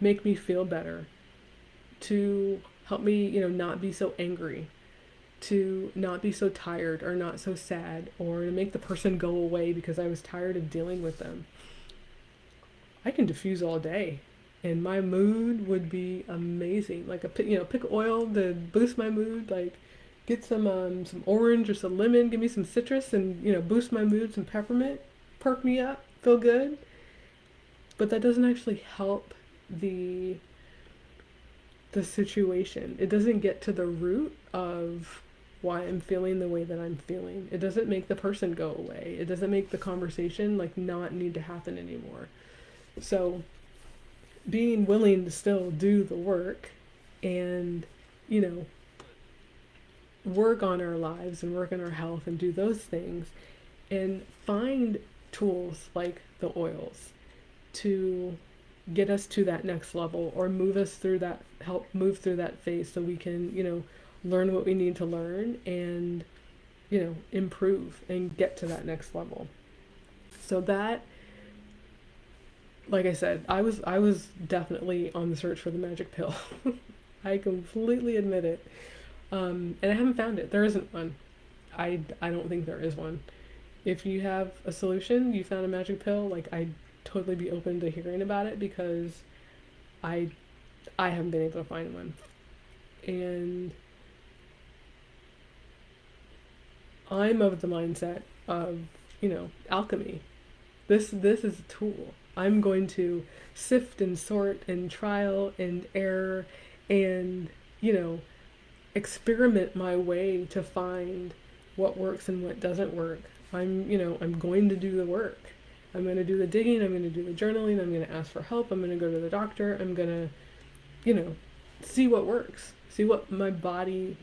make me feel better, to help me, not be so angry, to not be so tired or not so sad, or to make the person go away because I was tired of dealing with them. I can diffuse all day and my mood would be amazing. Like pick oil to boost my mood, like get some orange or some lemon, give me some citrus and boost my mood, some peppermint, perk me up, feel good. But that doesn't actually help the the situation. It doesn't get to the root of why I'm feeling the way that I'm feeling. It doesn't make the person go away. It doesn't make the conversation like not need to happen anymore. So being willing to still do the work and, you know, work on our lives and work on our health and do those things and find tools like the oils to get us to that next level or move us through that, help move through that phase so we can, learn what we need to learn and, improve and get to that next level. So that, like I said, I was definitely on the search for the magic pill. I completely admit it. And I haven't found it. There isn't one. I don't think there is one. If you have a solution, you found a magic pill, like I'd totally be open to hearing about it because I I haven't been able to find one. And I'm of the mindset of, alchemy. This is a tool. I'm going to sift and sort and trial and error and, you know, experiment my way to find what works and what doesn't work. I'm going to do the work. I'm going to do the digging, I'm going to do the journaling, I'm going to ask for help, I'm going to go to the doctor, I'm going to, see what works, see what my body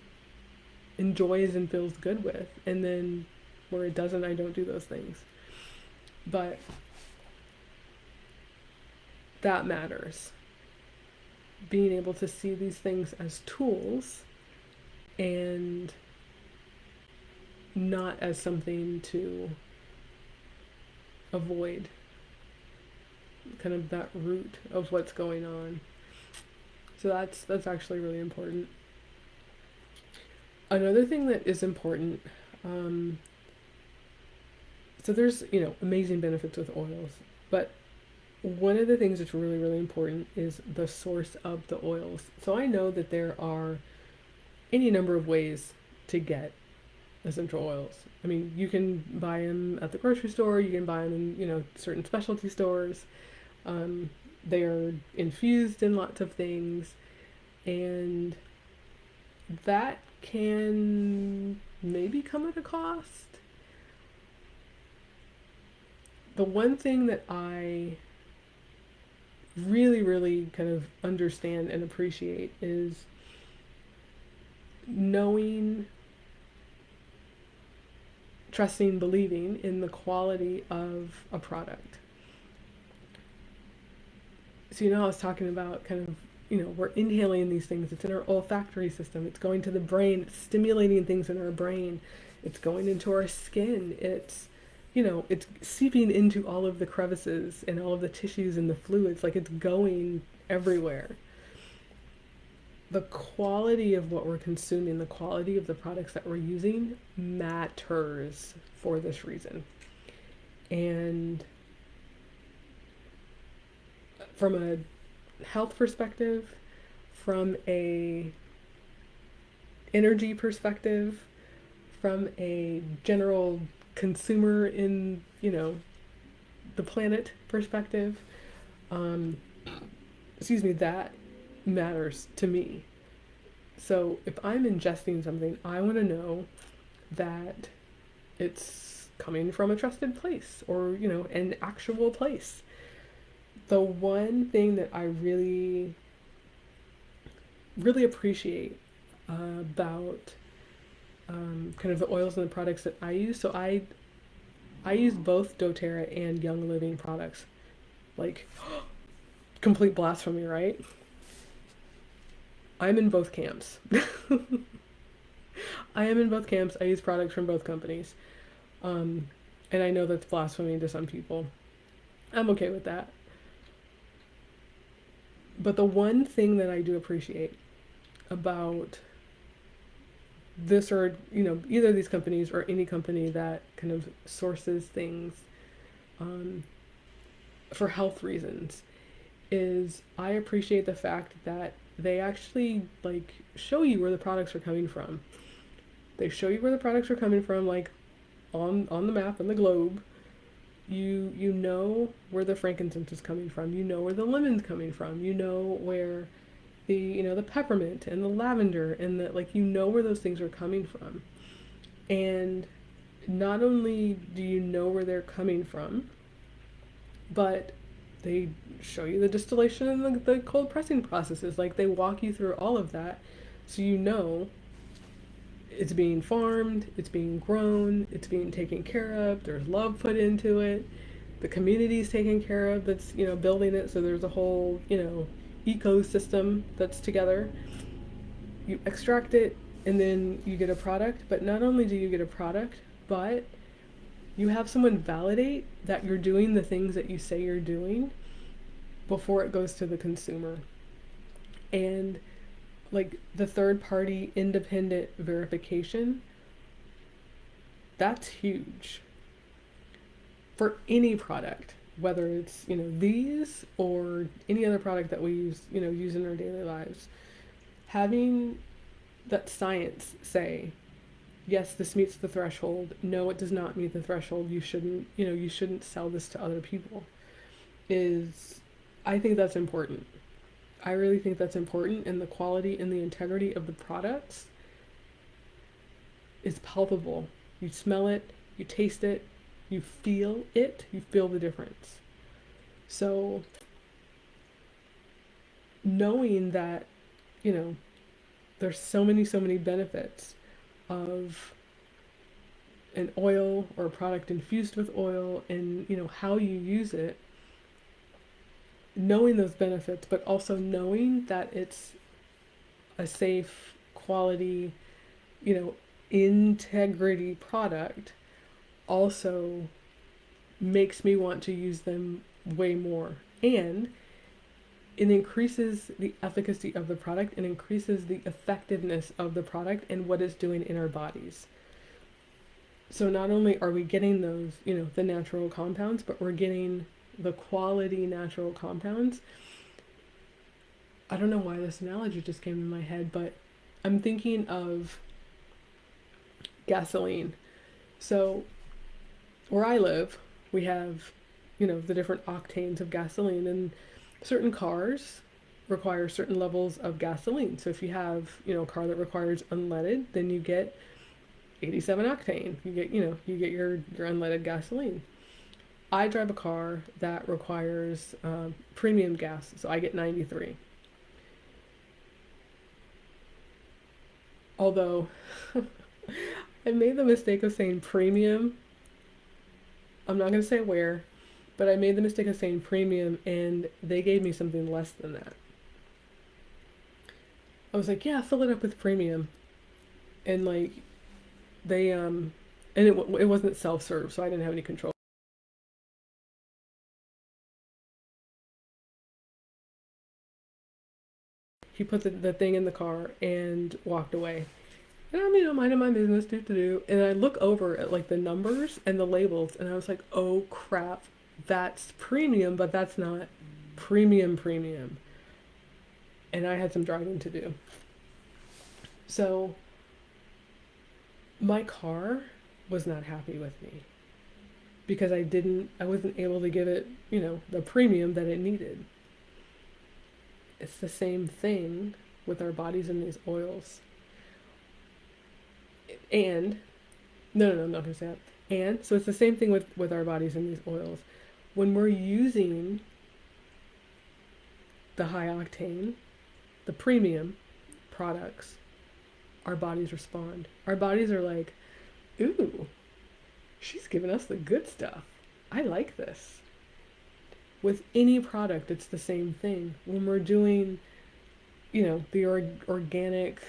enjoys and feels good with. And then where it doesn't, I don't do those things. But that matters. Being able to see these things as tools and not as something to avoid, kind of that root of what's going on. So that's actually really important. Another thing that is important, so there's, amazing benefits with oils, but one of the things that's really, really important is the source of the oils. So I know that there are any number of ways to get essential oils. I mean, you can buy them at the grocery store, you can buy them in, certain specialty stores. They are infused in lots of things, and that can maybe come at a cost. The one thing that I really, really kind of understand and appreciate is knowing, trusting, believing in the quality of a product. So, I was talking about kind of, we're inhaling these things. It's in our olfactory system. It's going to the brain. It's stimulating things in our brain. It's going into our skin. It's seeping into all of the crevices and all of the tissues and the fluids. Like, it's going everywhere. the quality of what we're consuming, the quality of the products that we're using matters for this reason. And from a health perspective, from a energy perspective, from a general consumer in, the planet perspective, um, excuse me, that matters to me. So if I'm ingesting something, I want to know that it's coming from a trusted place or, an actual place. The one thing that I really, really appreciate about kind of the oils and the products that I use. So I use both doTERRA and Young Living products. Like, complete blasphemy, right? I'm in both camps. I am in both camps. I use products from both companies. Um, and I know that's blasphemy to some people. I'm okay with that. But the one thing that I do appreciate about this or, either of these companies or any company that kind of sources things um, for health reasons is I appreciate the fact that they actually like show you where the products are coming from. They show you where the products are coming from, like on the map on the globe. You know where the frankincense is coming from. You know where the lemon's coming from. You know where the peppermint and the lavender and the like. You know where those things are coming from. And not only do you know where they're coming from, but they show you the distillation and the cold pressing processes. Like they walk you through all of that so you know it's being farmed, it's being grown, it's being taken care of, there's love put into it, the community's taken care of that's, building it, so there's a whole, ecosystem that's together. You extract it and then you get a product, but not only do you get a product, but you have someone validate that you're doing the things that you say you're doing before it goes to the consumer. And like the third party independent verification, that's huge for any product, whether it's, these or any other product that we use in our daily lives. Having that science say, yes, this meets the threshold. No, it does not meet the threshold. You shouldn't sell this to other people. Is, I think that's important. I really think that's important, and the quality and the integrity of the products is palpable. You smell it, you taste it, you feel it, you feel the difference. So, knowing that, you know, there's so many benefits of an oil or a product infused with oil and, how you use it, knowing those benefits, but also knowing that it's a safe, quality, you know, integrity product also makes me want to use them way more. And it increases the efficacy of the product and increases the effectiveness of the product and what it's doing in our bodies. So not only are we getting those, the natural compounds, but we're getting the quality natural compounds. I don't know why this analogy just came in my head, but I'm thinking of gasoline. So where I live, we have, the different octanes of gasoline, and certain cars require certain levels of gasoline. So if you have, a car that requires unleaded, then you get 87 octane. You get your unleaded gasoline. I drive a car that requires premium gas, so I get 93. Although I made the mistake of saying premium. I'm not going to say where, but I made the mistake of saying premium and they gave me something less than that. I was like, yeah, fill it up with premium. And like they and it wasn't self-serve, so I didn't have any control. He put the thing in the car and walked away. And I'm, minding my business, do. And I look over at like the numbers and the labels, and I was like, oh crap, that's premium, but that's not premium. And I had some driving to do. So my car was not happy with me because I wasn't able to give it, the premium that it needed. It's the same thing with our bodies and these oils. And no, I'm not gonna say that. And so it's the same thing with our bodies and these oils. When we're using the high octane, the premium products, our bodies respond. Our bodies are like, ooh, she's giving us the good stuff. I like this. With any product, it's the same thing. When we're doing, the organic,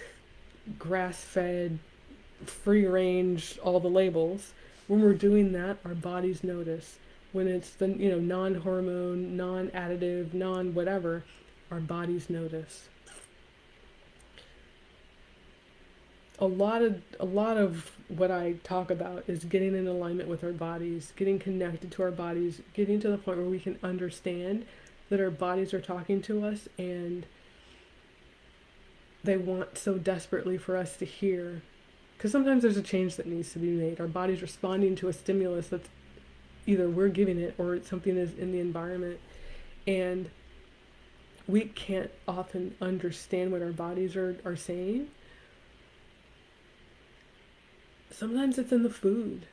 grass-fed, free range, all the labels, when we're doing that, our bodies notice. When it's the, non-hormone, non-additive, non-whatever, our bodies notice. A lot of what I talk about is getting in alignment with our bodies, getting connected to our bodies, getting to the point where we can understand that our bodies are talking to us and they want so desperately for us to hear. Because sometimes there's a change that needs to be made. Our body's responding to a stimulus that's either we're giving it or something is in the environment. And we can't often understand what our bodies are saying. Sometimes it's in the food.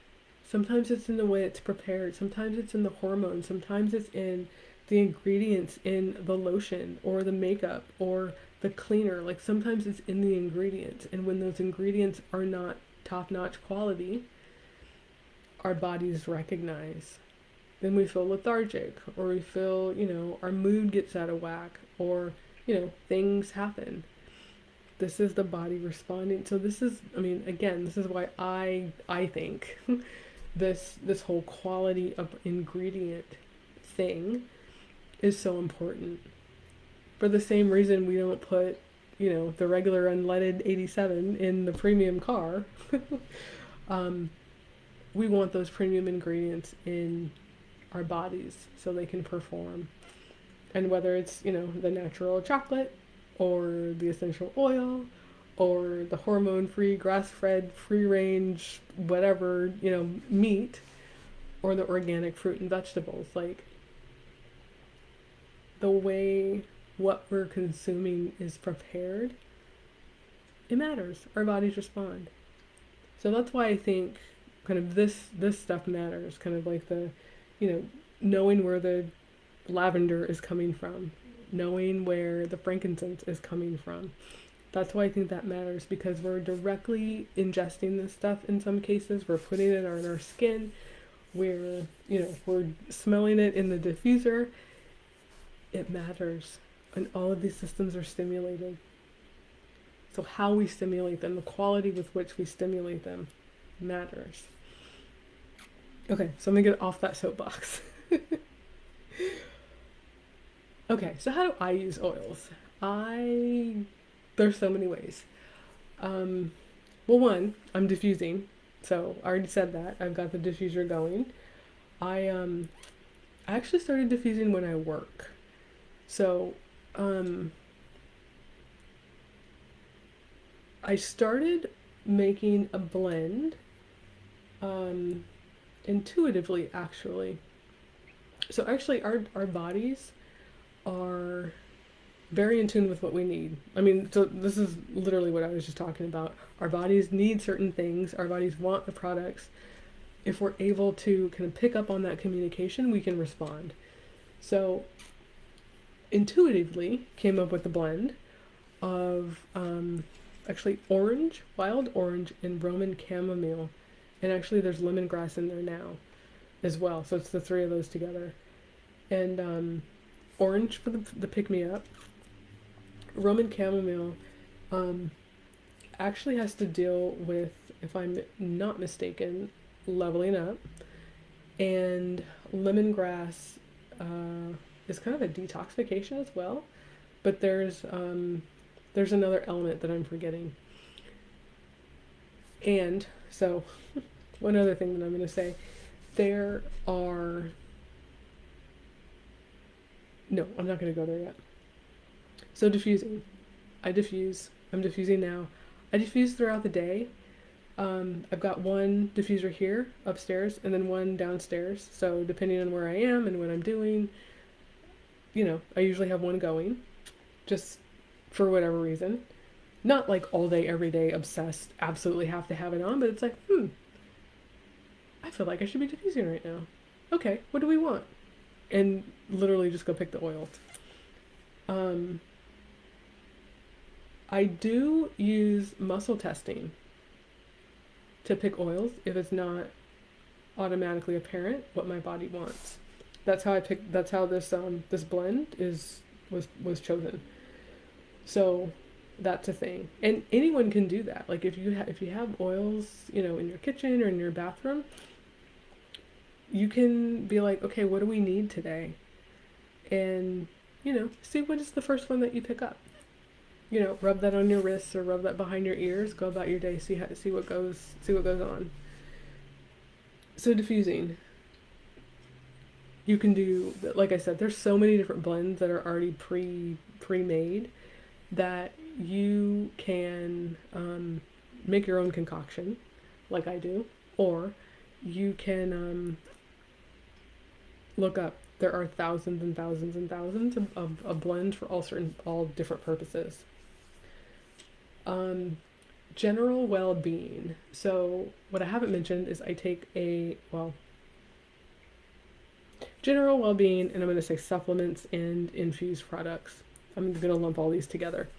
Sometimes it's in the way it's prepared. Sometimes it's in the hormones. Sometimes it's in the ingredients in the lotion or the makeup or the cleaner. Like sometimes it's in the ingredients. And when those ingredients are not top-notch quality, our bodies recognize. Then we feel lethargic, or we feel, our mood gets out of whack, or, things happen. This is the body responding. So this is, again, this is why I think this whole quality of ingredient thing is so important. For the same reason we don't put, the regular unleaded 87 in the premium car. We want those premium ingredients in our bodies so they can perform. And whether it's, the natural chocolate or the essential oil or the hormone-free, grass-fed, free-range, whatever, meat, or the organic fruit and vegetables, like the way what we're consuming is prepared, it matters. Our bodies respond. So that's why I think kind of this stuff matters, kind of like the, knowing where the lavender is coming from, knowing where the frankincense is coming from. That's why I think that matters, because we're directly ingesting this stuff in some cases. We're putting it on our skin. We're smelling it in the diffuser. It matters. And all of these systems are stimulated. So how we stimulate them, the quality with which we stimulate them matters. Okay, so I'm gonna get off that soapbox. Okay, so how do I use oils? There's so many ways. Well, one, I'm diffusing. So I already said that. I've got the diffuser going. I actually started diffusing when I work. So I started making a blend intuitively, actually. So actually our bodies are very in tune with what we need. So this is literally what I was just talking about. Our bodies need certain things. Our bodies want the products. If we're able to kind of pick up on that communication, we can respond. So intuitively came up with the blend of actually orange, wild orange, and Roman chamomile. And actually there's lemongrass in there now as well. So it's the three of those together. And orange for the pick-me-up. Roman chamomile actually has to deal with, if I'm not mistaken, leveling up. And lemongrass is kind of a detoxification as well. But there's there's another element that I'm forgetting. And so, one other thing that I'm going to say, there are, no, I'm not going to go there yet. So diffusing. I diffuse. I'm diffusing now. I diffuse throughout the day. I've got one diffuser here upstairs and then one downstairs. So depending on where I am and what I'm doing, I usually have one going, just for whatever reason. Not like all day, every day, obsessed, absolutely have to have it on, but it's like, I feel like I should be diffusing right now. Okay, what do we want? And literally just go pick the oil. Um, I do use muscle testing to pick oils if it's not automatically apparent what my body wants. That's how I pick. That's how this blend was chosen. So that's a thing, and anyone can do that. Like if you have oils, in your kitchen or in your bathroom, you can be like, okay, what do we need today? And see what is the first one that you pick up. Rub that on your wrists or rub that behind your ears. Go about your day. See what goes on. So diffusing. You can do, like I said, there's so many different blends that are already pre-made that you can make your own concoction, like I do, or you can look up. There are thousands and thousands and thousands of blends for all different purposes. General well-being. So what I haven't mentioned is I take general well-being, and I'm going to say supplements and infused products. I'm going to lump all these together.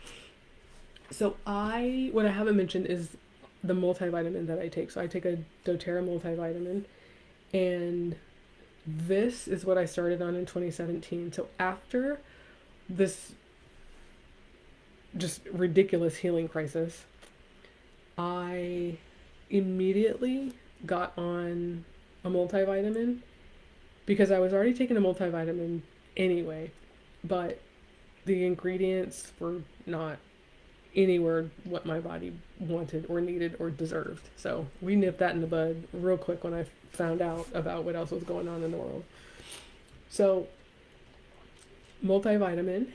So what I haven't mentioned is the multivitamin that I take. So I take a doTERRA multivitamin, and this is what I started on in 2017. So after this just ridiculous healing crisis, I immediately got on a multivitamin because I was already taking a multivitamin anyway, but the ingredients were not anywhere what my body wanted or needed or deserved. So we nipped that in the bud real quick when I found out about what else was going on in the world. So multivitamin,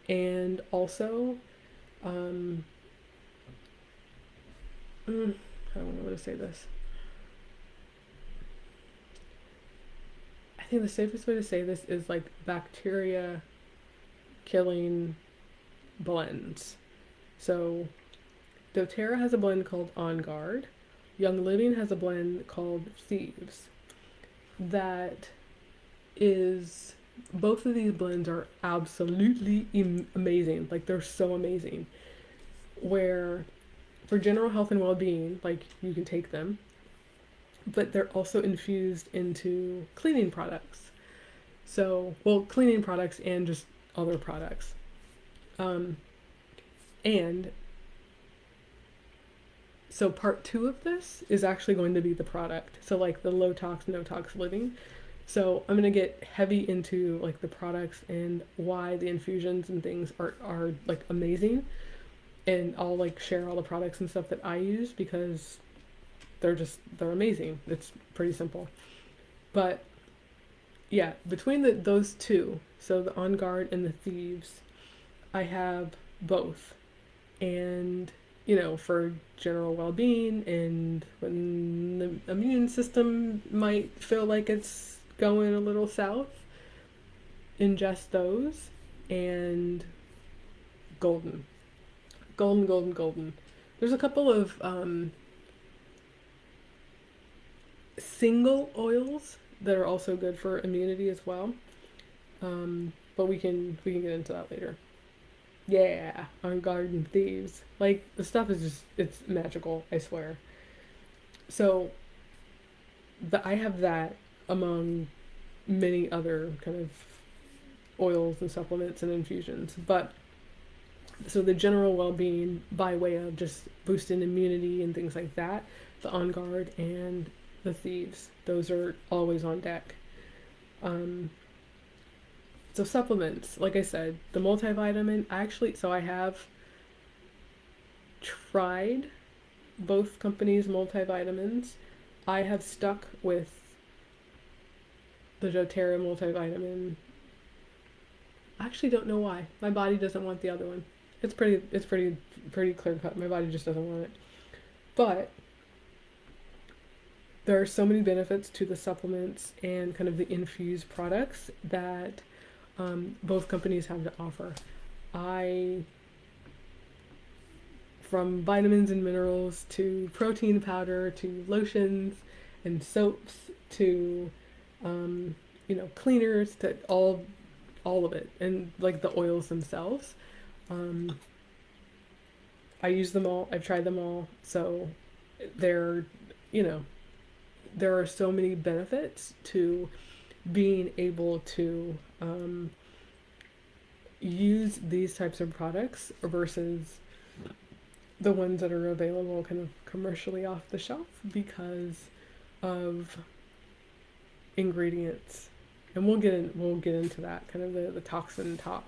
and also I don't know how to say this. I think the safest way to say this is like bacteria killing blends. So doTERRA has a blend called On Guard. Young Living has a blend called Thieves. That is, both of these blends are absolutely amazing. Like, they're so amazing. Where for general health and well-being, like, you can take them, but they're also infused into cleaning products. So, cleaning products and just other products. And so part 2 of this is actually going to be the product. So like the low tox, no tox living. So I'm going to get heavy into like the products and why the infusions and things are like amazing. And I'll like share all the products and stuff that I use because they're amazing. It's pretty simple. But yeah, between those two, so the On Guard and the Thieves, I have both. And for general well-being and when the immune system might feel like it's going a little south, ingest those. And golden. There's a couple of single oils that are also good for immunity as well. But we can get into that later. Yeah, On Guard and Thieves. Like, the stuff is just, it's magical, I swear. So, I have that among many other kind of oils and supplements and infusions. But, so the general well-being by way of just boosting immunity and things like that, the On Guard and the Thieves, those are always on deck. So supplements, like I said, the multivitamin, I have tried both companies' multivitamins. I have stuck with the doTERRA multivitamin. I actually don't know why. My body doesn't want the other one. It's pretty clear cut. My body just doesn't want it. But there are so many benefits to the supplements and kind of the infused products that both companies have to offer. I, from vitamins and minerals to protein powder to lotions and soaps to cleaners to all of it, and like the oils themselves. Um, I use them all. I've tried them all. So they're, you know, there are so many benefits to being able to use these types of products versus the ones that are available kind of commercially off the shelf because of ingredients. And we'll get into that kind of the toxin talk.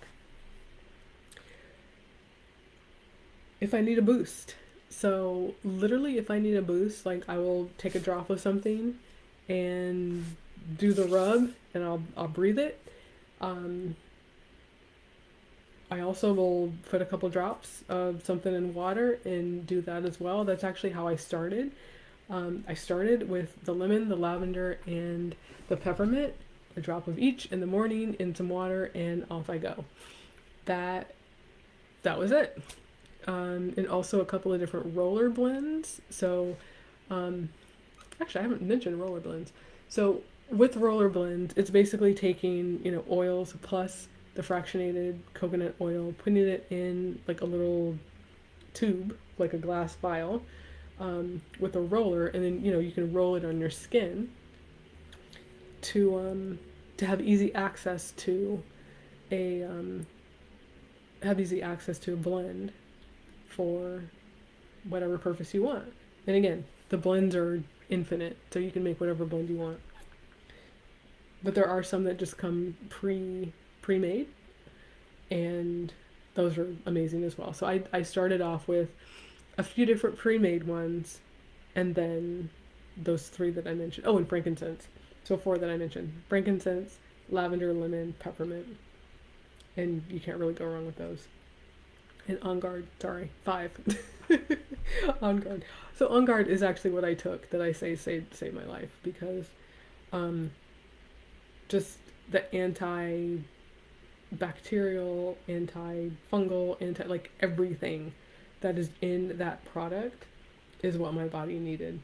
If I need a boost. So literally if I need a boost, like I will take a drop of something and do the rub and I'll breathe it. I also will put a couple drops of something in water and do that as well. That's actually how I started. I started with the lemon, the lavender, and the peppermint, a drop of each in the morning in some water, and off I go. That was it. And also a couple of different roller blends. So, actually, I haven't mentioned roller blends. So with roller blends, it's basically taking oils plus the fractionated coconut oil, putting it in like a little tube, like a glass vial, with a roller, and then you can roll it on your skin to have easy access to a blend for whatever purpose you want. And again, the blends are infinite, so you can make whatever blend you want. But there are some that just come pre-made, and those are amazing as well. So I started off with a few different pre-made ones, and then those 3 that I mentioned. Oh, and frankincense. So 4 that I mentioned: frankincense, lavender, lemon, peppermint, and you can't really go wrong with those. And On Guard, sorry, 5. On Guard. So On Guard is actually what I took that I say saved my life, because just the antibacterial, antifungal, like everything that is in that product is what my body needed.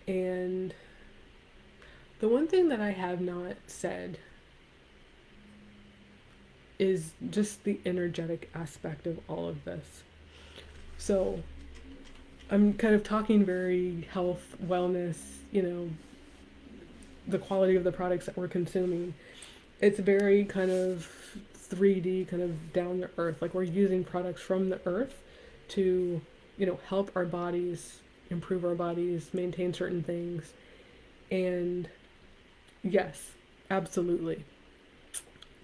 And the one thing that I have not said is just the energetic aspect of all of this. So I'm kind of talking very health, wellness, the quality of the products that we're consuming. It's very kind of 3D, kind of down to earth. Like we're using products from the earth to, help our bodies, improve our bodies, maintain certain things. And yes, absolutely.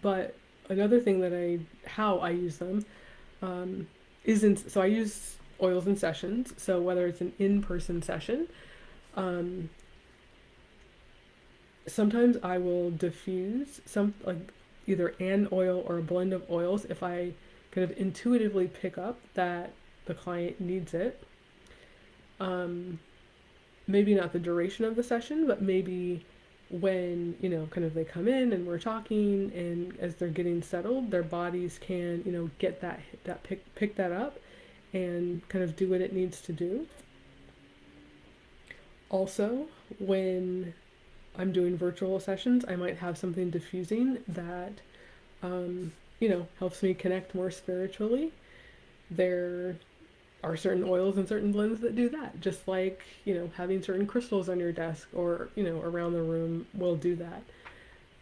But another thing how I use them so I use oils in sessions. So whether it's an in-person session, sometimes I will diffuse like either an oil or a blend of oils if I kind of intuitively pick up that the client needs it. Maybe not the duration of the session, but maybe when kind of they come in and we're talking, and as they're getting settled, their bodies can get that pick that up and kind of do what it needs to do. Also, when I'm doing virtual sessions, I might have something diffusing that helps me connect more spiritually. There are certain oils and certain blends that do that, just like having certain crystals on your desk or around the room will do that.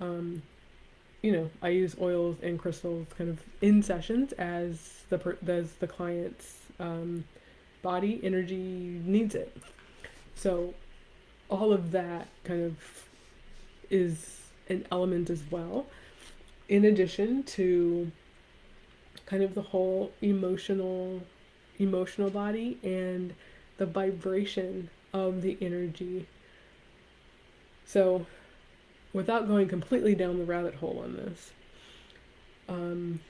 I use oils and crystals kind of in sessions as the client's body energy needs it. So all of that kind of is an element as well, in addition to kind of the whole emotional body and the vibration of the energy. So, without going completely down the rabbit hole on this, um,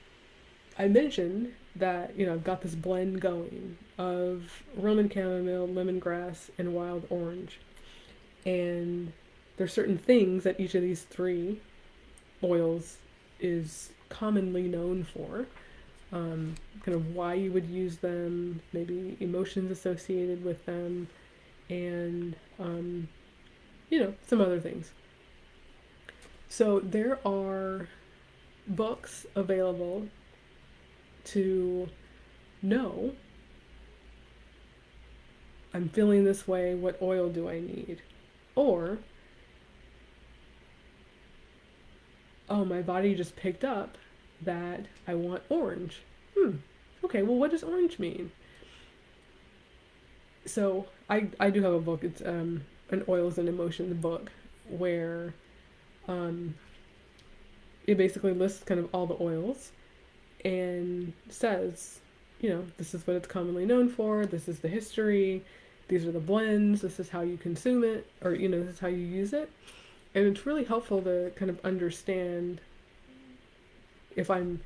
I mentioned that I've got this blend going of Roman chamomile, lemongrass, and wild orange, and there's certain things that each of these three oils is commonly known for. Kind of why you would use them, maybe emotions associated with them, and some other things. So there are books available to know, I'm feeling this way, what oil do I need? Or, oh, my body just picked up that I want orange. Okay, well, what does orange mean? So I do have a book. It's an oils and emotions book where um, it basically lists kind of all the oils and says, this is what it's commonly known for. This is the history. These are the blends. This is how you consume it, or this is how you use it. And it's really helpful to kind of understand if I'm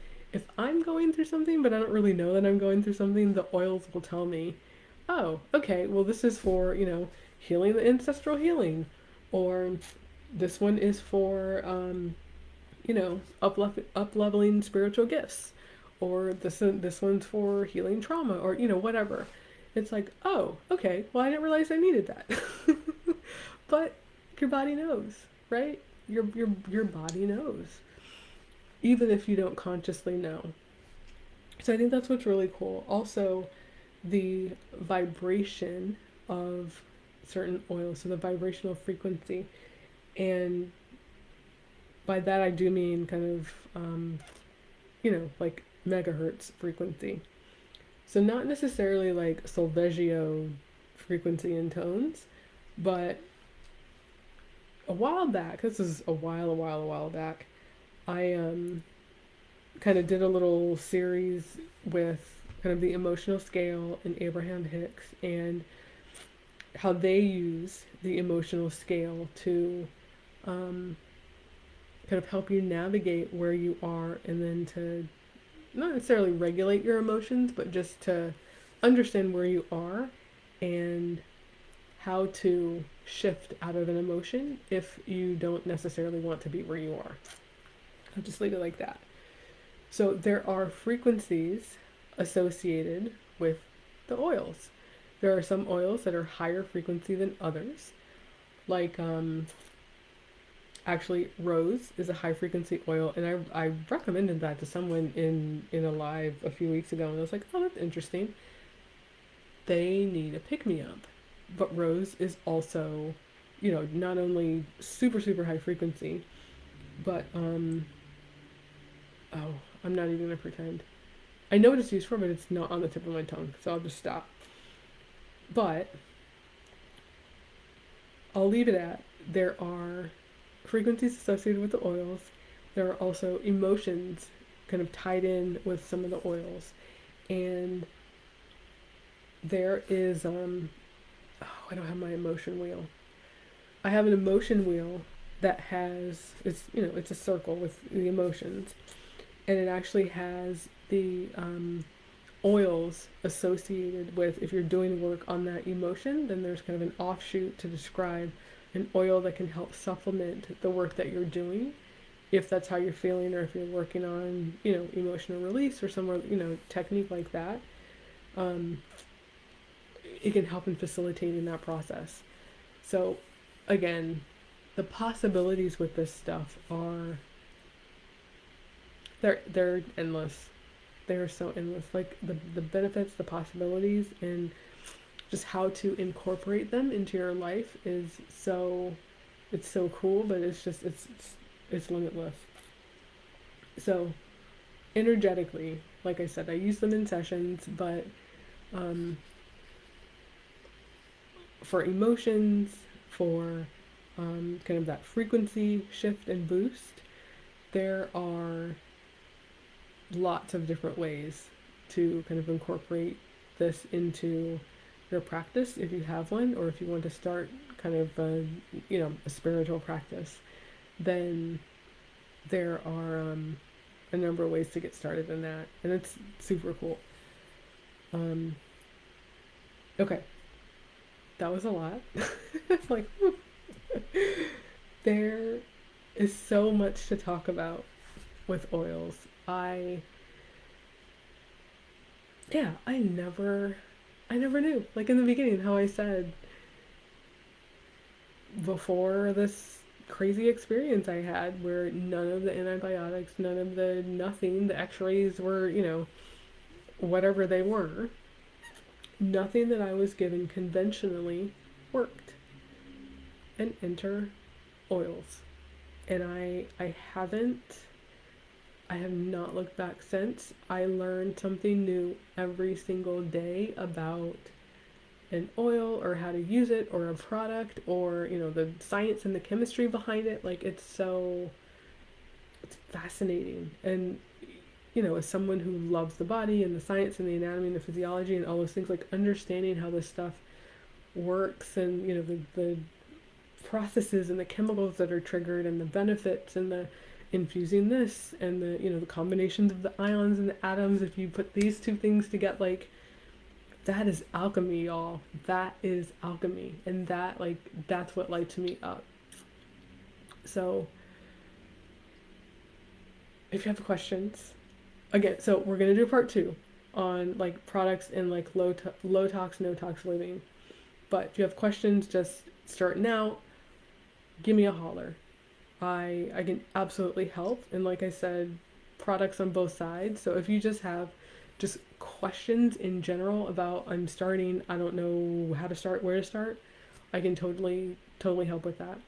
going through something, but I don't really know that I'm going through something. The oils will tell me, oh, okay, well, this is for healing, the ancestral healing, or this one is for up leveling spiritual gifts, or this one's for healing trauma, or whatever. It's like, oh, okay, well, I didn't realize I needed that. But your body knows, right? Your body knows, even if you don't consciously know. So I think that's what's really cool. Also, the vibration of certain oils, so the vibrational frequency. And by that I do mean kind of, like megahertz frequency. So not necessarily like solfeggio frequency and tones, but a while back, this is a while back, I kind of did a little series with kind of the emotional scale and Abraham Hicks and how they use the emotional scale to kind of help you navigate where you are, and then to not necessarily regulate your emotions, but just to understand where you are and how to shift out of an emotion if you don't necessarily want to be where you are. I'll just leave it like that. So there are frequencies associated with the oils. There are some oils that are higher frequency than others. Like actually rose is a high frequency oil, and I recommended that to someone in a live a few weeks ago, and I was like, oh, that's interesting. They need a pick-me-up. But rose is also, not only super, super high frequency, but oh, I'm not even gonna pretend. I know what it's used for, but it's not on the tip of my tongue, so I'll just stop. But I'll leave it at, there are frequencies associated with the oils. There are also emotions kind of tied in with some of the oils. And there is, I don't have my emotion wheel. I have an emotion wheel that has, it's a circle with the emotions. And it actually has the oils associated with, if you're doing work on that emotion, then there's kind of an offshoot to describe an oil that can help supplement the work that you're doing, if that's how you're feeling, or if you're working on, emotional release or somewhere, technique like that. It can help in facilitating that process. So again, the possibilities with this stuff are, they're endless. They're so endless. Like the benefits, the possibilities, and just how to incorporate them into your life is so, it's so cool, but it's just, it's limitless. So energetically, like I said, I use them in sessions, but for emotions, for kind of that frequency shift and boost, there are lots of different ways to kind of incorporate this into your practice if you have one, or if you want to start kind of a spiritual practice, then there are a number of ways to get started in that, and it's super cool. Um, okay, that was a lot. Like, there is so much to talk about with oils. I never knew. Like in the beginning, how I said before this crazy experience I had where none of the antibiotics, none of the nothing, the x-rays were, whatever they were, nothing that I was given conventionally worked. And enter oils. And I have not looked back since. I learned something new every single day about an oil or how to use it or a product or, the science and the chemistry behind it. Like it's fascinating. And, as someone who loves the body and the science and the anatomy and the physiology and all those things, like understanding how this stuff works and, the processes and the chemicals that are triggered and the benefits and the infusing this and the combinations of the ions and the atoms, if you put these two things together, like that is alchemy, y'all. That is alchemy, and that's what lights me up. So if you have questions, again, so we're gonna do part two on like products and like low tox, no tox living. But if you have questions, just starting out, give me a holler. I can absolutely help. And like I said, products on both sides. So if you just have just questions in general about I'm starting, I don't know how to start, where to start, I can totally help with that.